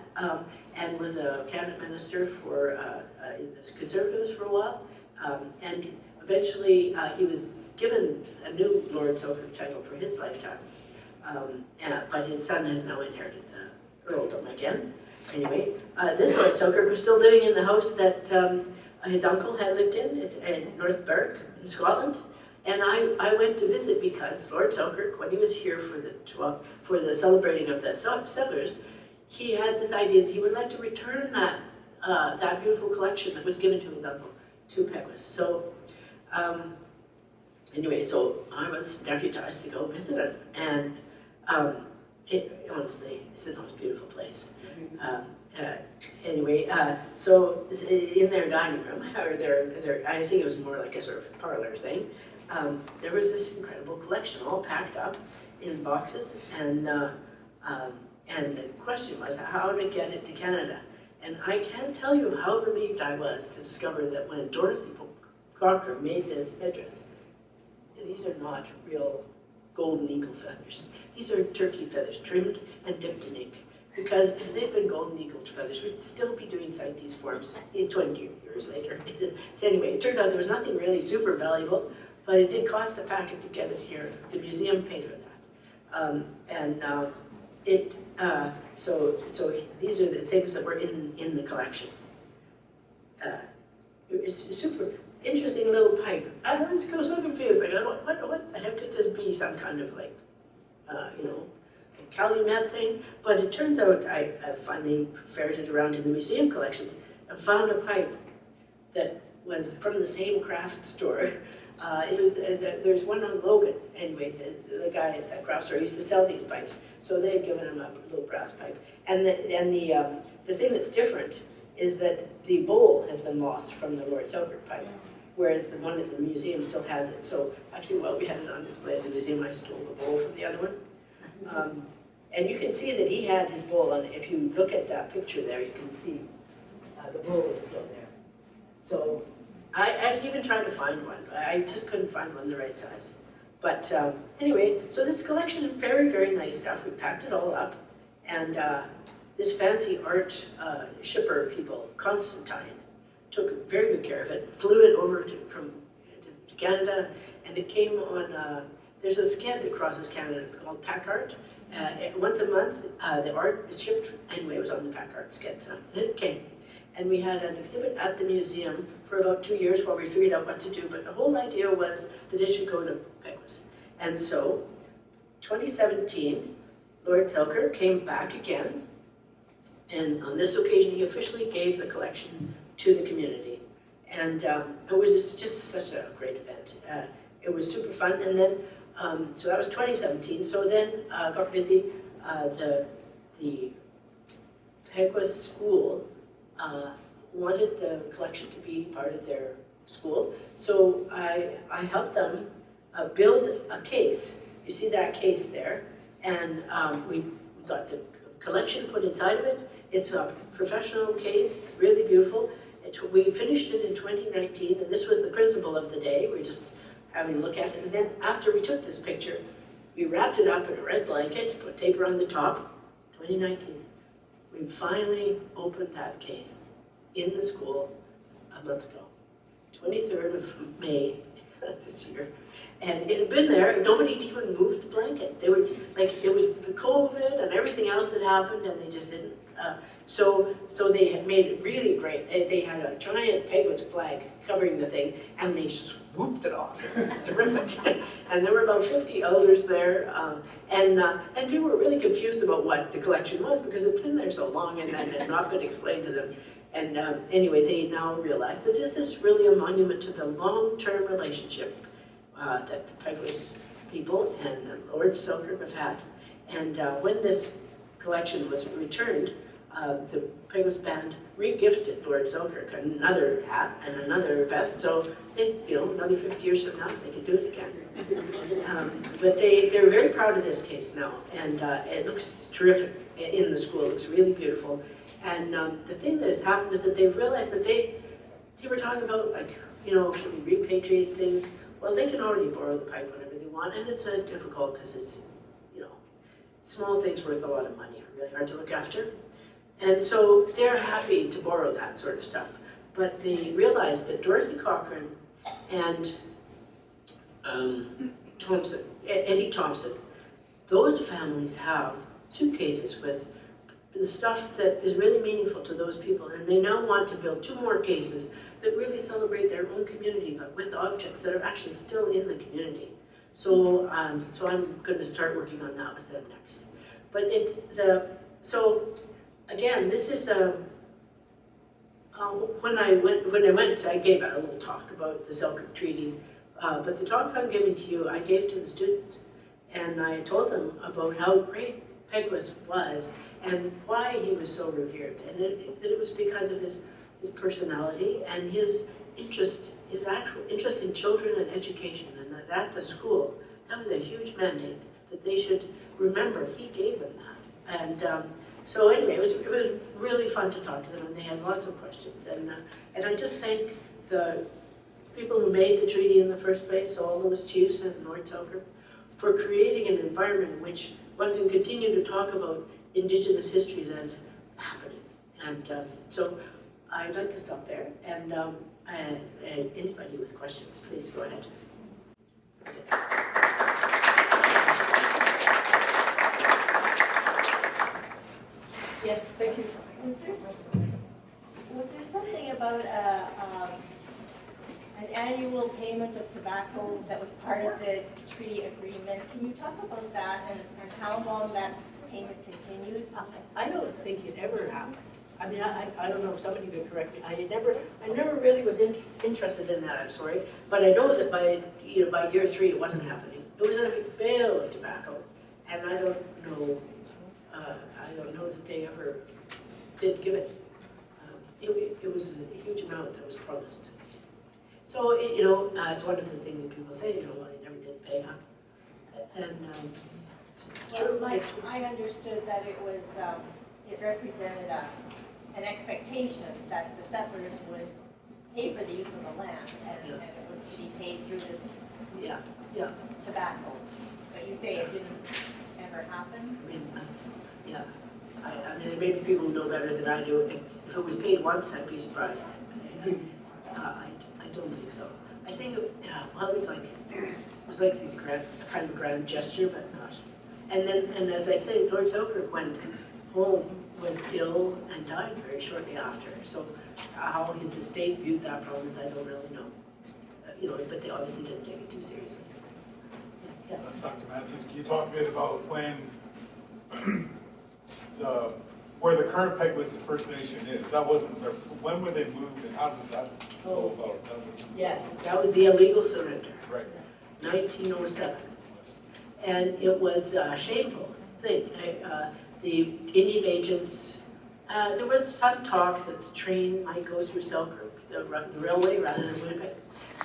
and was a cabinet minister for the Conservatives for a while. And eventually he was given a new Lord Selkirk title for his lifetime. But his son has now inherited the earldom again. Anyway, this Lord Selkirk was still living in the house that his uncle had lived in. It's in North Berwick in Scotland. And I went to visit because Lord Selkirk, when he was here for the celebrating of the settlers, he had this idea that he would like to return that beautiful collection that was given to his uncle to Peguis. So anyway, so I was deputized to go visit him, and honestly, it's the most beautiful place. Anyway, so in their dining room, or I think it was more like a sort of parlor thing, there was this incredible collection all packed up in boxes, and the question was how to get it to Canada. And I can't tell you how relieved I was to discover that when Dorothy Cochrane made this headdress, these are not real golden eagle feathers. These are turkey feathers trimmed and dipped in ink. Because if they'd been golden eagle feathers, we'd still be doing CITES forms in 20 years later. So anyway, it turned out there was nothing really super valuable, but it did cost a packet to get it here. The museum paid for that. So these are the things that were in the collection. It's a super interesting little pipe. I was so confused, like, what the heck could this be? Some kind of like, Calumet thing, but it turns out I finally ferreted around in the museum collections and found a pipe that was from the same craft store. There's one on Logan. Anyway, the guy at that craft store used to sell these pipes, so they had given him a little brass pipe. And the thing that's different is that the bowl has been lost from the Lord Selkirk pipe, whereas the one at the museum still has it. So actually, while we had it on display at the museum, I stole the bowl from the other one. And you can see that he had his bowl on it. If you look at that picture there, you can see the bowl is still there. So I even tried to find one. I just couldn't find one the right size. But anyway, so this collection of very, very nice stuff. We packed it all up. And this fancy art shipper people, Constantine, took very good care of it, flew it over to Canada, and it came on, there's a sked that crosses Canada called Pack Art. Once a month, the art is shipped. Anyway, it was on the Pack Art sked, and it came. And we had an exhibit at the museum for about 2 years while we figured out what to do, but the whole idea was that it should go to Peguis. And so, 2017, Lord Selkirk came back again, and on this occasion he officially gave the collection to the community. And it was just such a great event. It was super fun, and then so that was 2017. So then got busy. The Peguis school wanted the collection to be part of their school. So I helped them build a case. You see that case there, and we got the collection put inside of it. It's a professional case, really beautiful. We finished it in 2019, and this was the principal of the day. We're just having a look at it. And then after we took this picture, we wrapped it up in a red blanket, put tape around the top, 2019. We finally opened that case in the school a month ago, 23rd of May this year. And it had been there, nobody even moved the blanket. They were like, it was COVID and everything else had happened, and they just didn't. So they had made it really great. They had a giant Peguis flag covering the thing, and they swooped it off. Terrific. And there were about 50 elders there, and people were really confused about what the collection was because it had been there so long and then had not been explained to them. And anyway, they now realize that this is really a monument to the long-term relationship that the Peguis people and Lord Selkirk have had. And when this collection was returned, the Peguis band re-gifted Lord Selkirk another hat and another vest, so another 50 years from now they could do it again. But they're very proud of this case now, and it looks terrific in the school. It looks really beautiful. And the thing that has happened is that they've realized that they were talking about, like, should we repatriate things? Well, they can already borrow the pipe whenever they want, and it's difficult because it's, small things worth a lot of money are really hard to look after. And so they're happy to borrow that sort of stuff. But they realized that Dorothy Cochrane and Eddie Thompson, those families have suitcases with the stuff that is really meaningful to those people, and they now want to build 2 more cases that really celebrate their own community, but with objects that are actually still in the community. So, so I'm going to start working on that with them next. But so again, this is when I went, I gave a little talk about the Selkirk Treaty. But the talk I'm giving to you, I gave to the students, and I told them about how great Peguis was and why he was so revered, and that it was because of his personality and his actual interest in children and education, and that at the school, that was a huge mandate that they should remember he gave them that. And so anyway, it was really fun to talk to them, and they had lots of questions, and I just thank the people who made the treaty in the first place, all those chiefs in North Selkirk, for creating an environment in which one can continue to talk about Indigenous histories as happening. And so I'd like to stop there, and anybody with questions, please go ahead. Yes, thank you. Was there something about an annual payment of tobacco that was part of the treaty agreement? Can you talk about that and how long that payment continued? I don't think it ever happened. I mean, I don't know if somebody could correct me. I never really was interested in that. I'm sorry, but I know that by year 3 it wasn't happening. It was a bale of tobacco, and I don't know that they ever did give it. It was a huge amount that was promised. So it's one of the things that people say. Well, they never did pay up, and I understood that it was it represented an expectation that the settlers would pay for the use of the land, and it was to be paid through this tobacco. But you say it didn't ever happen? I mean, maybe people know better than I do. If it was paid once, I'd be surprised. I don't think so. I think it was like these kind of grand gesture, but not. And as I say, Lord Selkirk went home, was ill, and died very shortly after. So how his estate viewed that promise, I don't really know. But they obviously didn't take it too seriously. Yes. Dr. Matthews, can you talk a bit about where the current Peguis First Nation is? That wasn't there. When were they moved, and how did that go about? That was the illegal surrender. Right. 1907. And it was a shameful thing. The Indian agents, there was some talk that the train might go through Selkirk, the railway, rather than Winnipeg.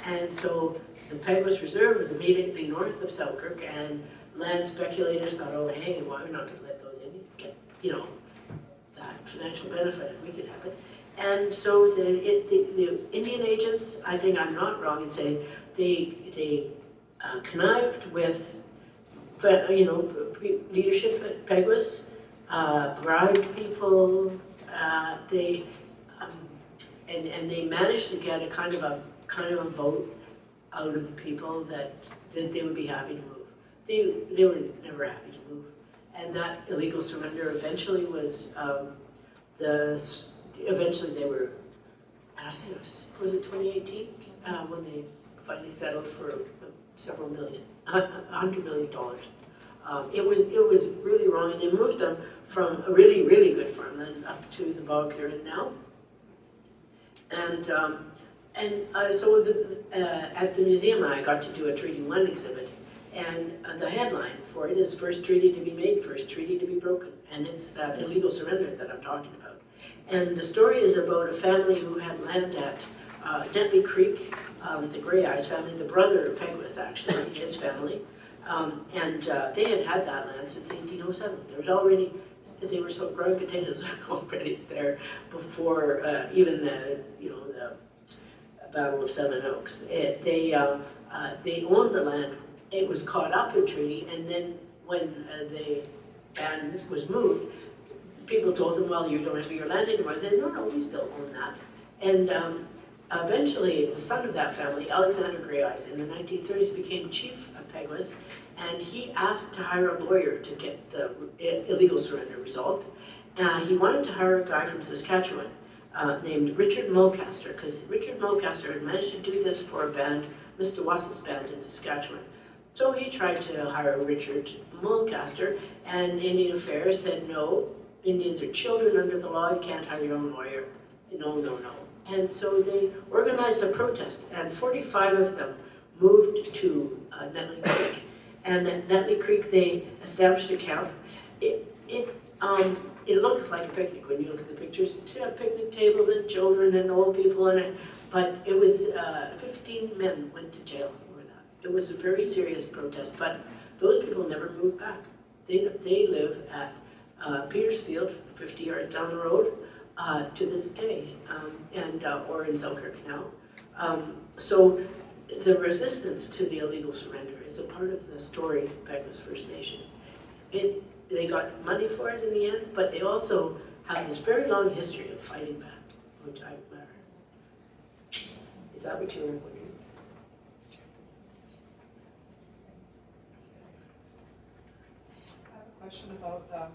And so the Peguis Reserve was immediately north of Selkirk, and land speculators thought, oh, hey, why are we not going to let those Indians get, that financial benefit if we could have it. And so the Indian agents, I think I'm not wrong in saying, they connived with leadership at Peguis, bribed people, and they managed to get a kind of a vote out of the people that they would be happy to move. They were never happy to move, and that illegal surrender eventually was eventually they were, I think was it 2018 when they finally settled for several million, $100 million. It was really wrong, and they moved them from a really, really good farmland up to the bog they're in now. And so at the museum I got to do a Treaty 1 exhibit, and the headline for it is First Treaty to be Made, First Treaty to be Broken, and it's that illegal surrender that I'm talking about. And the story is about a family who had land at Netley Creek, the Grey Eyes family, the brother of Peguis actually, his family, and they had that land since 1807. There was already, they were so growing potatoes already there before even the Battle of Seven Oaks. They owned the land. It was caught up in treaty, and then when the band was moved, people told them, well, you don't have your land anymore. They said, no, we still own that. And eventually, the son of that family, Alexander Grey Eyes, in the 1930s became chief of Peguis, and he asked to hire a lawyer to get the illegal surrender resolved. He wanted to hire a guy from Saskatchewan, named Richard Mulcaster, because Richard Mulcaster had managed to do this for a band, Mr. Wass's band in Saskatchewan. So he tried to hire Richard Mulcaster, and Indian Affairs said, no, Indians are children under the law, you can't hire your own lawyer. No, no, no. And so they organized a protest, and 45 of them moved to Netley Creek. And at Netley Creek, they established a camp. It looked like a picnic when you look at the pictures. Picnic tables and children and old people in it. But it was 15 men went to jail over that. It was a very serious protest, but those people never moved back. They live at Petersfield, 50 yards down the road, to this day, or in Selkirk now. So the resistance to the illegal surrender is a part of the story of Peguis First Nation. They got money for it in the end, but they also have this very long history of fighting back, which I admire. Is that what you were wondering? I have a question about that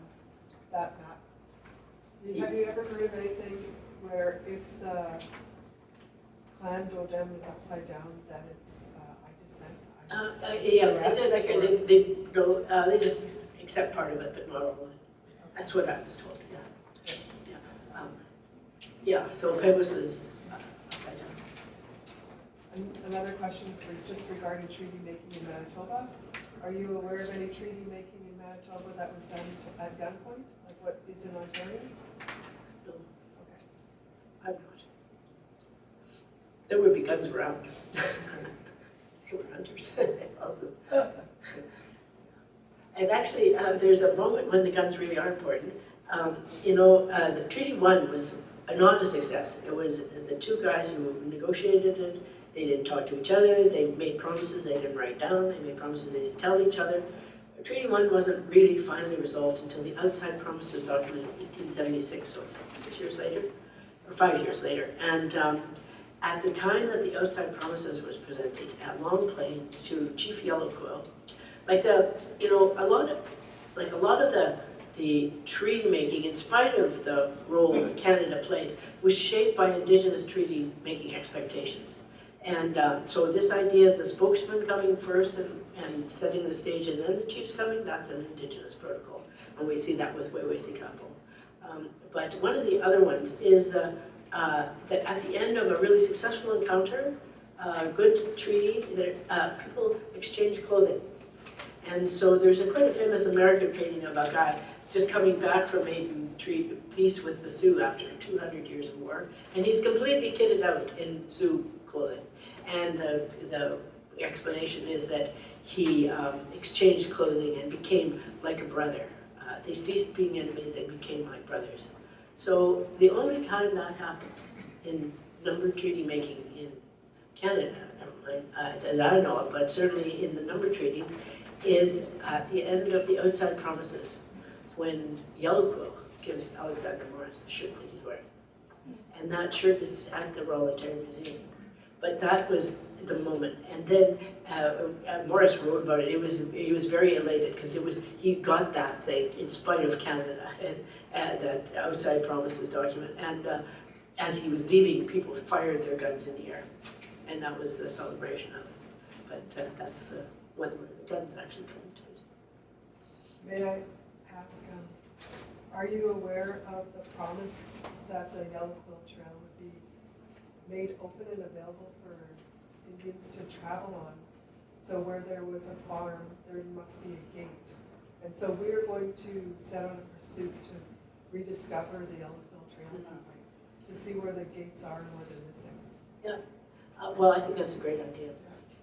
map. Have you ever heard of anything where if the clan totem is upside down, then it's I dissent? Yes, they just accept part of it, but not all of it. That's what I was told, yeah. Yeah, so Peguis is upside down. Another question just regarding treaty making in Manitoba. Are you aware of any treaty making in Manitoba that was done at gunpoint, like what is in Ontario? No, Okay. I'm not. There would be guns around. They were hunters. And actually, there's a moment when the guns really are important. The Treaty 1 was not a success. It was the two guys who negotiated it. They didn't talk to each other. They made promises they didn't write down. They made promises they didn't tell each other. Treaty 1 wasn't really finally resolved until the Outside Promises document in 1876, so 6 years later, or 5 years later. And at the time that the Outside Promises was presented at Long Plain to Chief Yellow Quill, a lot of the treaty making, in spite of the role that Canada played, was shaped by Indigenous treaty making expectations. And so this idea of the spokesman coming first and setting the stage and then the chiefs coming, that's an Indigenous protocol. And we see that with Wewesi-Kapo. But one of the other ones is that at the end of a really successful encounter, good treaty, people exchange clothing. And so there's quite a famous American painting of a guy just coming back from making peace with the Sioux after 200 years of war, and he's completely kitted out in Sioux clothing. And the explanation is that he exchanged clothing and became like a brother. They ceased being enemies and became like brothers. So the only time that happens in number treaty making in Canada, as I know it, but certainly in the number treaties, is at the end of the Outside Promises, when Yellow Quill gives Alexander Morris the shirt that he's wearing. And that shirt is at the Royal Ontario Museum. But that was the moment. And then Morris wrote about it. He was very elated because he got that thing in spite of Canada and that Outside Promises document. And as he was leaving, people fired their guns in the air. And that was the celebration of it. But that's the one where the guns actually come to it. May I ask, are you aware of the promise that the Yellow Quill Trail would be made open and available for Indians to travel on? So where there was a farm, there must be a gate. And so we're going to set on a pursuit to rediscover the Yellow Quill Trail that way, to see where the gates are and where they're missing. Yeah, well, I think that's a great idea.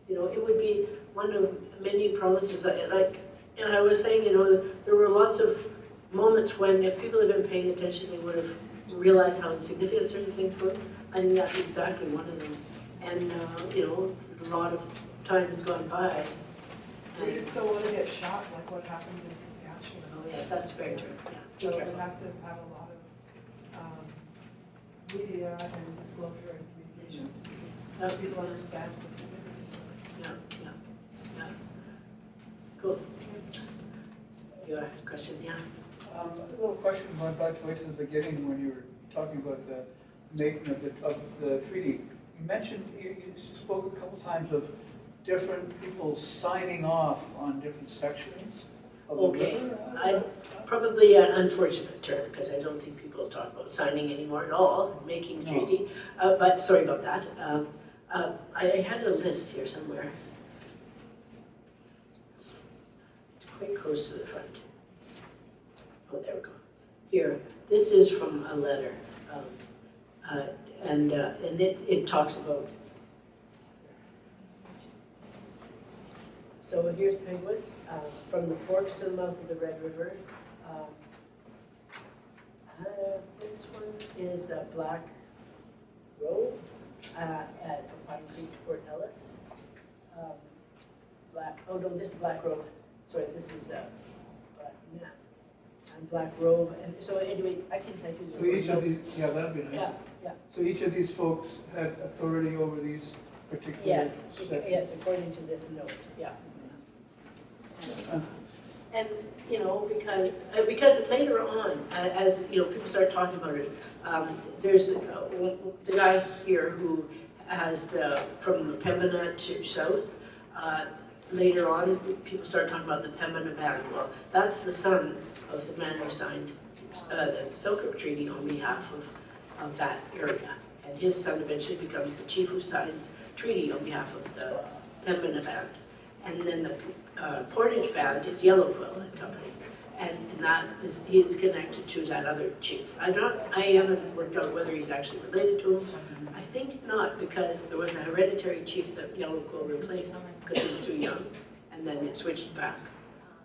It would be one of many promises that, and I was saying, there were lots of moments when if people had been paying attention, they would have realized how insignificant certain things were. I think that's exactly one of them. And, a lot of time has gone by. We just don't want to get shot like what happened in Saskatchewan. Oh, yes, that's very true, yeah. So Be it careful. has to have a lot of media and disclosure and communication, so people understand the significance of it. Yeah. Cool. Your question, yeah? A little question going back way to the beginning when you were talking about the making of the treaty. You mentioned, you spoke a couple times of different people signing off on different sections of the Okay, river. probably an unfortunate term, because I don't think people talk about signing anymore at all, making a No. treaty, but sorry about that. I had a list here somewhere. It's quite close to the front. Oh, there we go. Here, this is from a letter, and it talks about. So here's Peguis, from the forks to the mouth of the Red River. This one is Black Road, from Pine Creek to Fort Ellis. Oh no, this is Black Road. Sorry, this is Black Map. And Black Robe, and so anyway, I can send you this. So each one. of these, yeah, that'd be nice. Yeah, yeah. So each of these folks had authority over these particular Yes, sections? yes, according to this note, yeah. Uh, And, you know, because later on, as, you know, people start talking about it, there's the guy here who has from the Pembina to south, later on, people start talking about the Pembina Band. Well, that's the son of the man who signed the Selkirk Treaty on behalf of that area. And his son eventually becomes the chief who signs treaty on behalf of the Pembina Band. And then the Portage Band is Yellow Quill and Company. And that is, he is connected to that other chief. I haven't worked out whether he's actually related to him. I think not, because there was a hereditary chief that Yellow Quill replaced because he was too young, and then it switched back,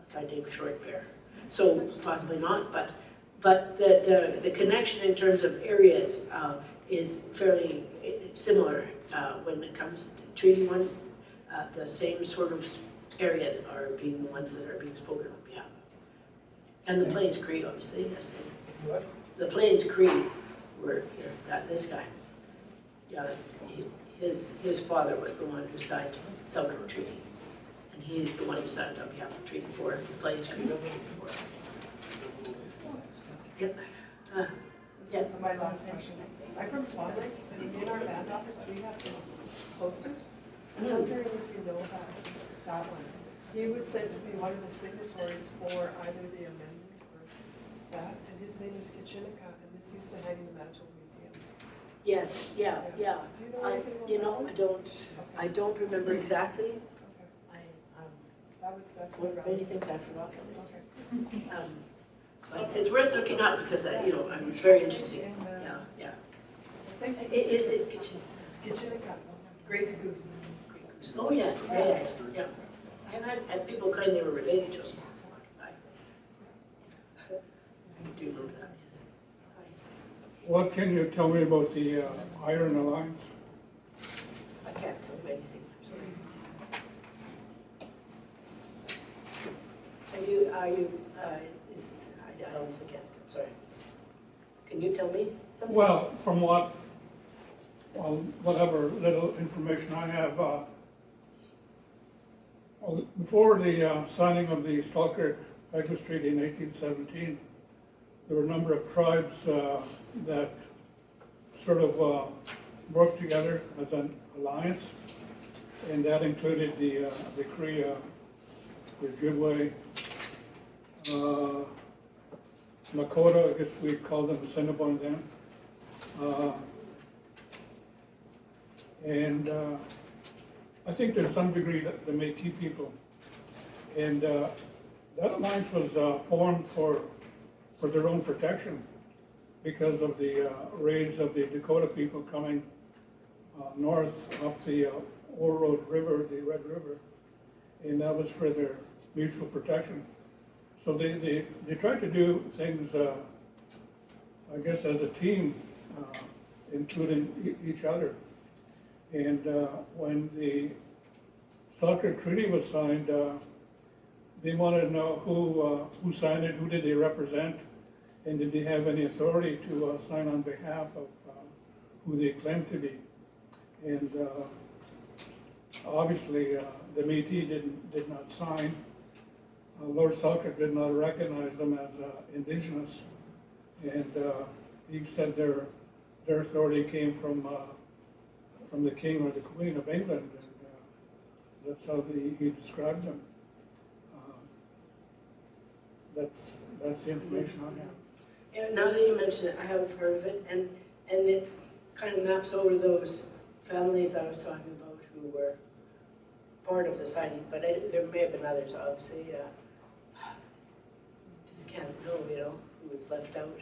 a guy named Short Fair. So possibly not, but the connection in terms of areas is fairly similar when it comes to Treaty 1. The same sort of areas are being the ones that are being spoken on behalf of. And the Plains Cree, obviously, yes. What? The Plains Cree were here, this guy. Yeah, his father was the one who signed Selkirk Treaty. And he's the one who signed on behalf of Treaty 4, the Plains Cree. Yep. This is my last question. I'm from Swan Lake, and in our land office, we have this poster. I'm wondering if you know that one. He was said to be one of the signatories for either the amendment or that, and his name is Kitchinika, and this used to hang in the Manitoba Museum. Yes, yeah. Do you know anything about You know, that? I don't remember exactly. Okay, that's One what of many things I forgot. Okay. But it's worth looking up because, you know, it's very interesting. Yeah. Thank you. Is it Kitchen? Kitchinika, Great Goose. Oh, yes, yeah. I've had people claim they were related to him. I do know that, yes. What can you tell me about the Iron Alliance? I can't tell you anything, I'm sorry. I honestly can't, I'm sorry. Can you tell me something? Well, from whatever little information I have, before the signing of the Selkirk Peguis Treaty in 1817, there were a number of tribes that sort of worked together as an alliance, and that included the Cree, the Ojibwe, Lakota, I guess we called them Assiniboine then, and I think there's some degree that the Metis people, and that alliance was formed for their own protection because of the raids of the Dakota people coming north up the Old Road River, the Red River, and that was for their mutual protection. So they tried to do things, I guess, as a team, including each other. And when the Selkirk Treaty was signed, they wanted to know who signed it, who did they represent, and did they have any authority to sign on behalf of who they claimed to be. And obviously, the Métis did not sign. Lord Selkirk did not recognize them as indigenous, and he said their their authority came from the king or the queen of England, and that's how he described them. That's the information I have. Yeah, now that you mention it, I haven't heard of it, and it kind of maps over those families I was talking about who were part of the sighting, but there may have been others, obviously. Just can't know, who was left out,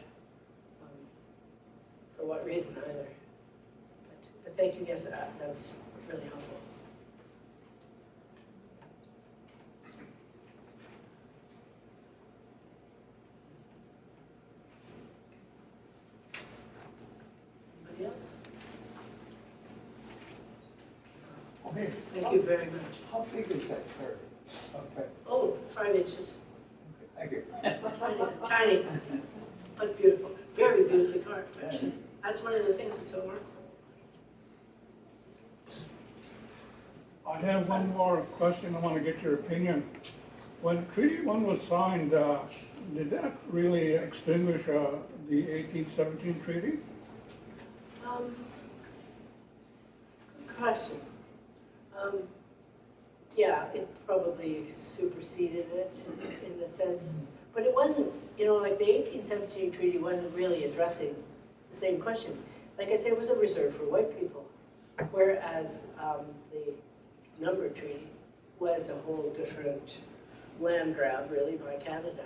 for what reason either. But thank you, yes, that's really helpful. Anybody else? Okay. Thank you very much. How big is that card? Okay, Oh, 5 inches. thank you. Tiny, tiny, but beautiful. Very beautifully carved, actually. That's one of the things that's so remarkable. I have one more question. I want to get your opinion. When Treaty 1 was signed, did that really extinguish the 1817 treaty? Good question. Yeah, it probably superseded it in a sense, but it wasn't, like the 1817 treaty wasn't really addressing the same question. Like I said, it was a reserve for white people, whereas the number treaty was a whole different land grab, really, by Canada.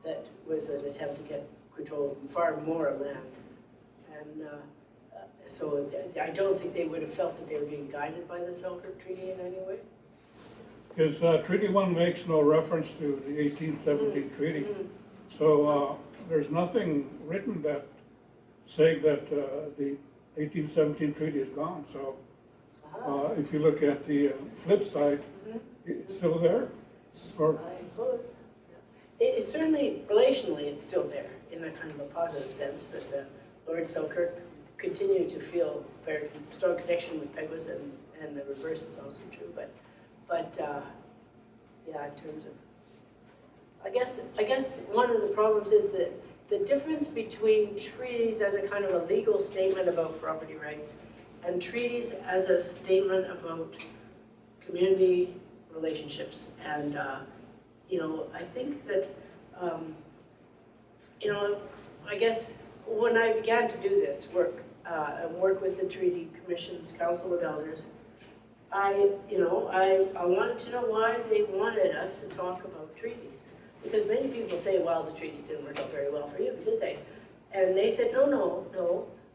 That was an attempt to get control of far more land. And so I don't think they would have felt that they were being guided by the Selkirk Treaty in any way. Because Treaty 1 makes no reference to the 1817 treaty. So there's nothing written that saying that the 1817 treaty is gone. So if you look at the flip side, it's still there. Or I suppose. Yeah. It's certainly, relationally, it's still there in a kind of a positive sense that Lord Selkirk continued to feel very strong connection with Peguis, and the reverse is also true. But yeah, in terms of, I guess one of the problems is that the difference between treaties as a kind of a legal statement about property rights and treaties as a statement about community relationships. And I think that I guess when I began to do this work and work with the Treaty Commission's Council of Elders, I wanted to know why they wanted us to talk about treaties. Because many people say, well, the treaties didn't work out very well for you, did they? And they said, no.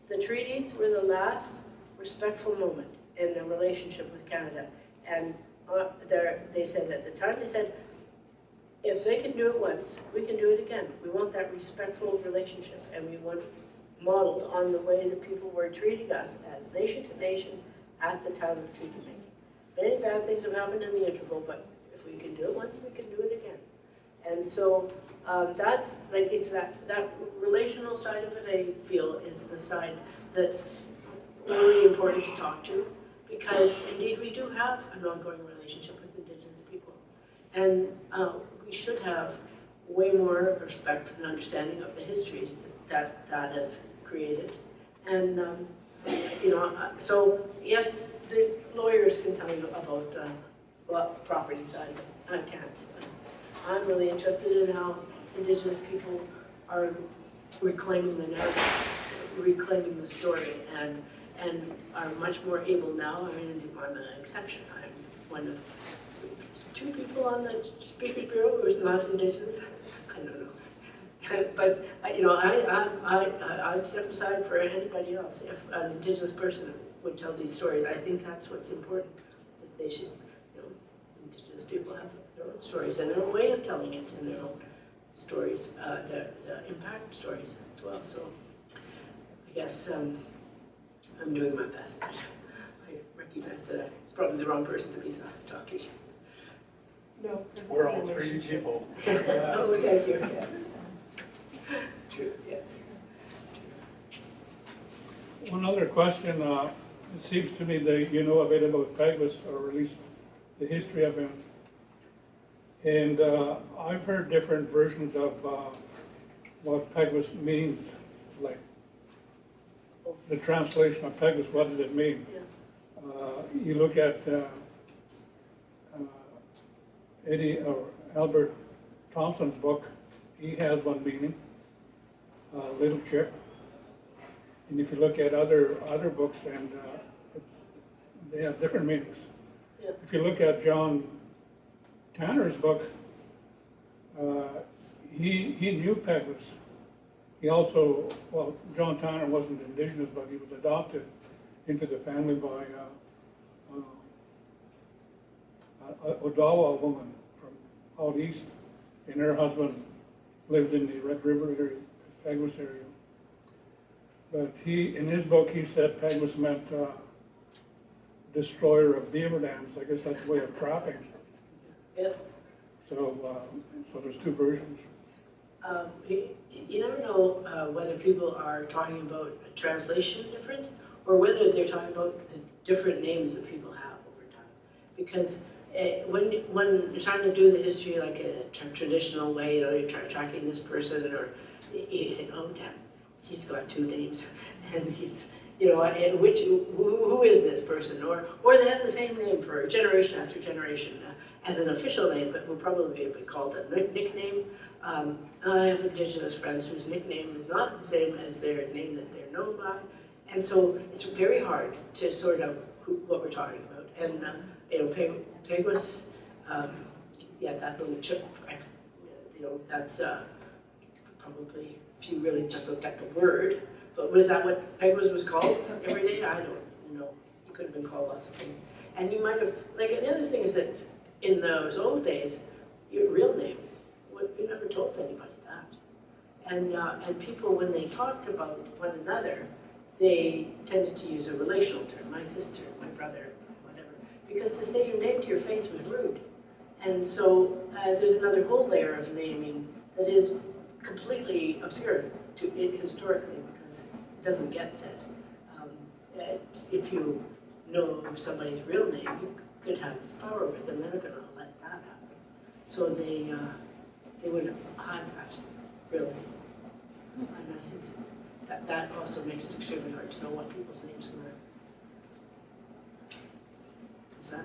The treaties were the last respectful moment in the relationship with Canada. And they said at the time, they said, if they can do it once, we can do it again. We want that respectful relationship, and we want modeled on the way that people were treating us as nation to nation at the time of treaty making. Many bad things have happened in the interval, but if we can do it once, we can do it again. And so that's like, it's that relational side of it, I feel, is the side that's really important to talk to, because indeed we do have an ongoing relationship with Indigenous people. And we should have way more respect and understanding of the histories that has created. And, so yes, the lawyers can tell you about the property side of it. I can't. I'm really interested in how Indigenous people are reclaiming the narrative, reclaiming the story, and are much more able now. I mean, I'm an exception. I'm one of 2 people on the Speakers Bureau who is not Indigenous. I don't know. But, I'd step aside for anybody else if an Indigenous person would tell these stories. I think that's what's important, that they should, Indigenous people have their own stories and their own way of telling it, and their own stories, the impact stories as well. So I guess I'm doing my best. I recognize that I'm probably the wrong person to be talking. No, 'cause it's We're an all treaty relationship. people. Oh, thank you. Yeah. True, yes. one other question. It seems to me that you know a bit about Peguis, or at least the history of him. And I've heard different versions of what Peguis means. Like the translation of Peguis, what does it mean? Yeah. You look at Eddie or Albert Thompson's book, he has one meaning, little chip. And if you look at other books, and they have different meanings. Yeah. If you look at John Tanner's book, he knew Peguis. He also, well, John Tanner wasn't indigenous, but he was adopted into the family by a Odawa woman from out east, and her husband lived in the Red River area, Peguis area. But in his book, he said Peguis meant destroyer of beaver dams. I guess that's a way of trapping. Yeah. So there's two versions. You never know whether people are talking about a translation different or whether they're talking about the different names that people have over time. Because when you're trying to do the history like a traditional way, you're tracking this person, or you say, oh damn, he's got two names, and he's, and who is this person? Or they have the same name for generation after generation as an official name, but will probably be called a nickname. I have Indigenous friends whose nickname is not the same as their name that they're known by, and so it's very hard to sort out what we're talking about. And Peguis, that little chip, that's probably, if you really just looked at the word, but was that what Peguis was called every day? I don't know. It could have been called lots of things. And you might have, the other thing is that in those old days, your real name, you never told anybody that. And people, when they talked about one another, they tended to use a relational term, my sister, my brother, whatever, because to say your name to your face was rude. And so there's another whole layer of naming that is completely obscure historically, because it doesn't get said. If you know somebody's real name, you could have power with them. They're not going to let that happen. So they would have had that, really. And I think that also makes it extremely hard to know what people's names were. Is that?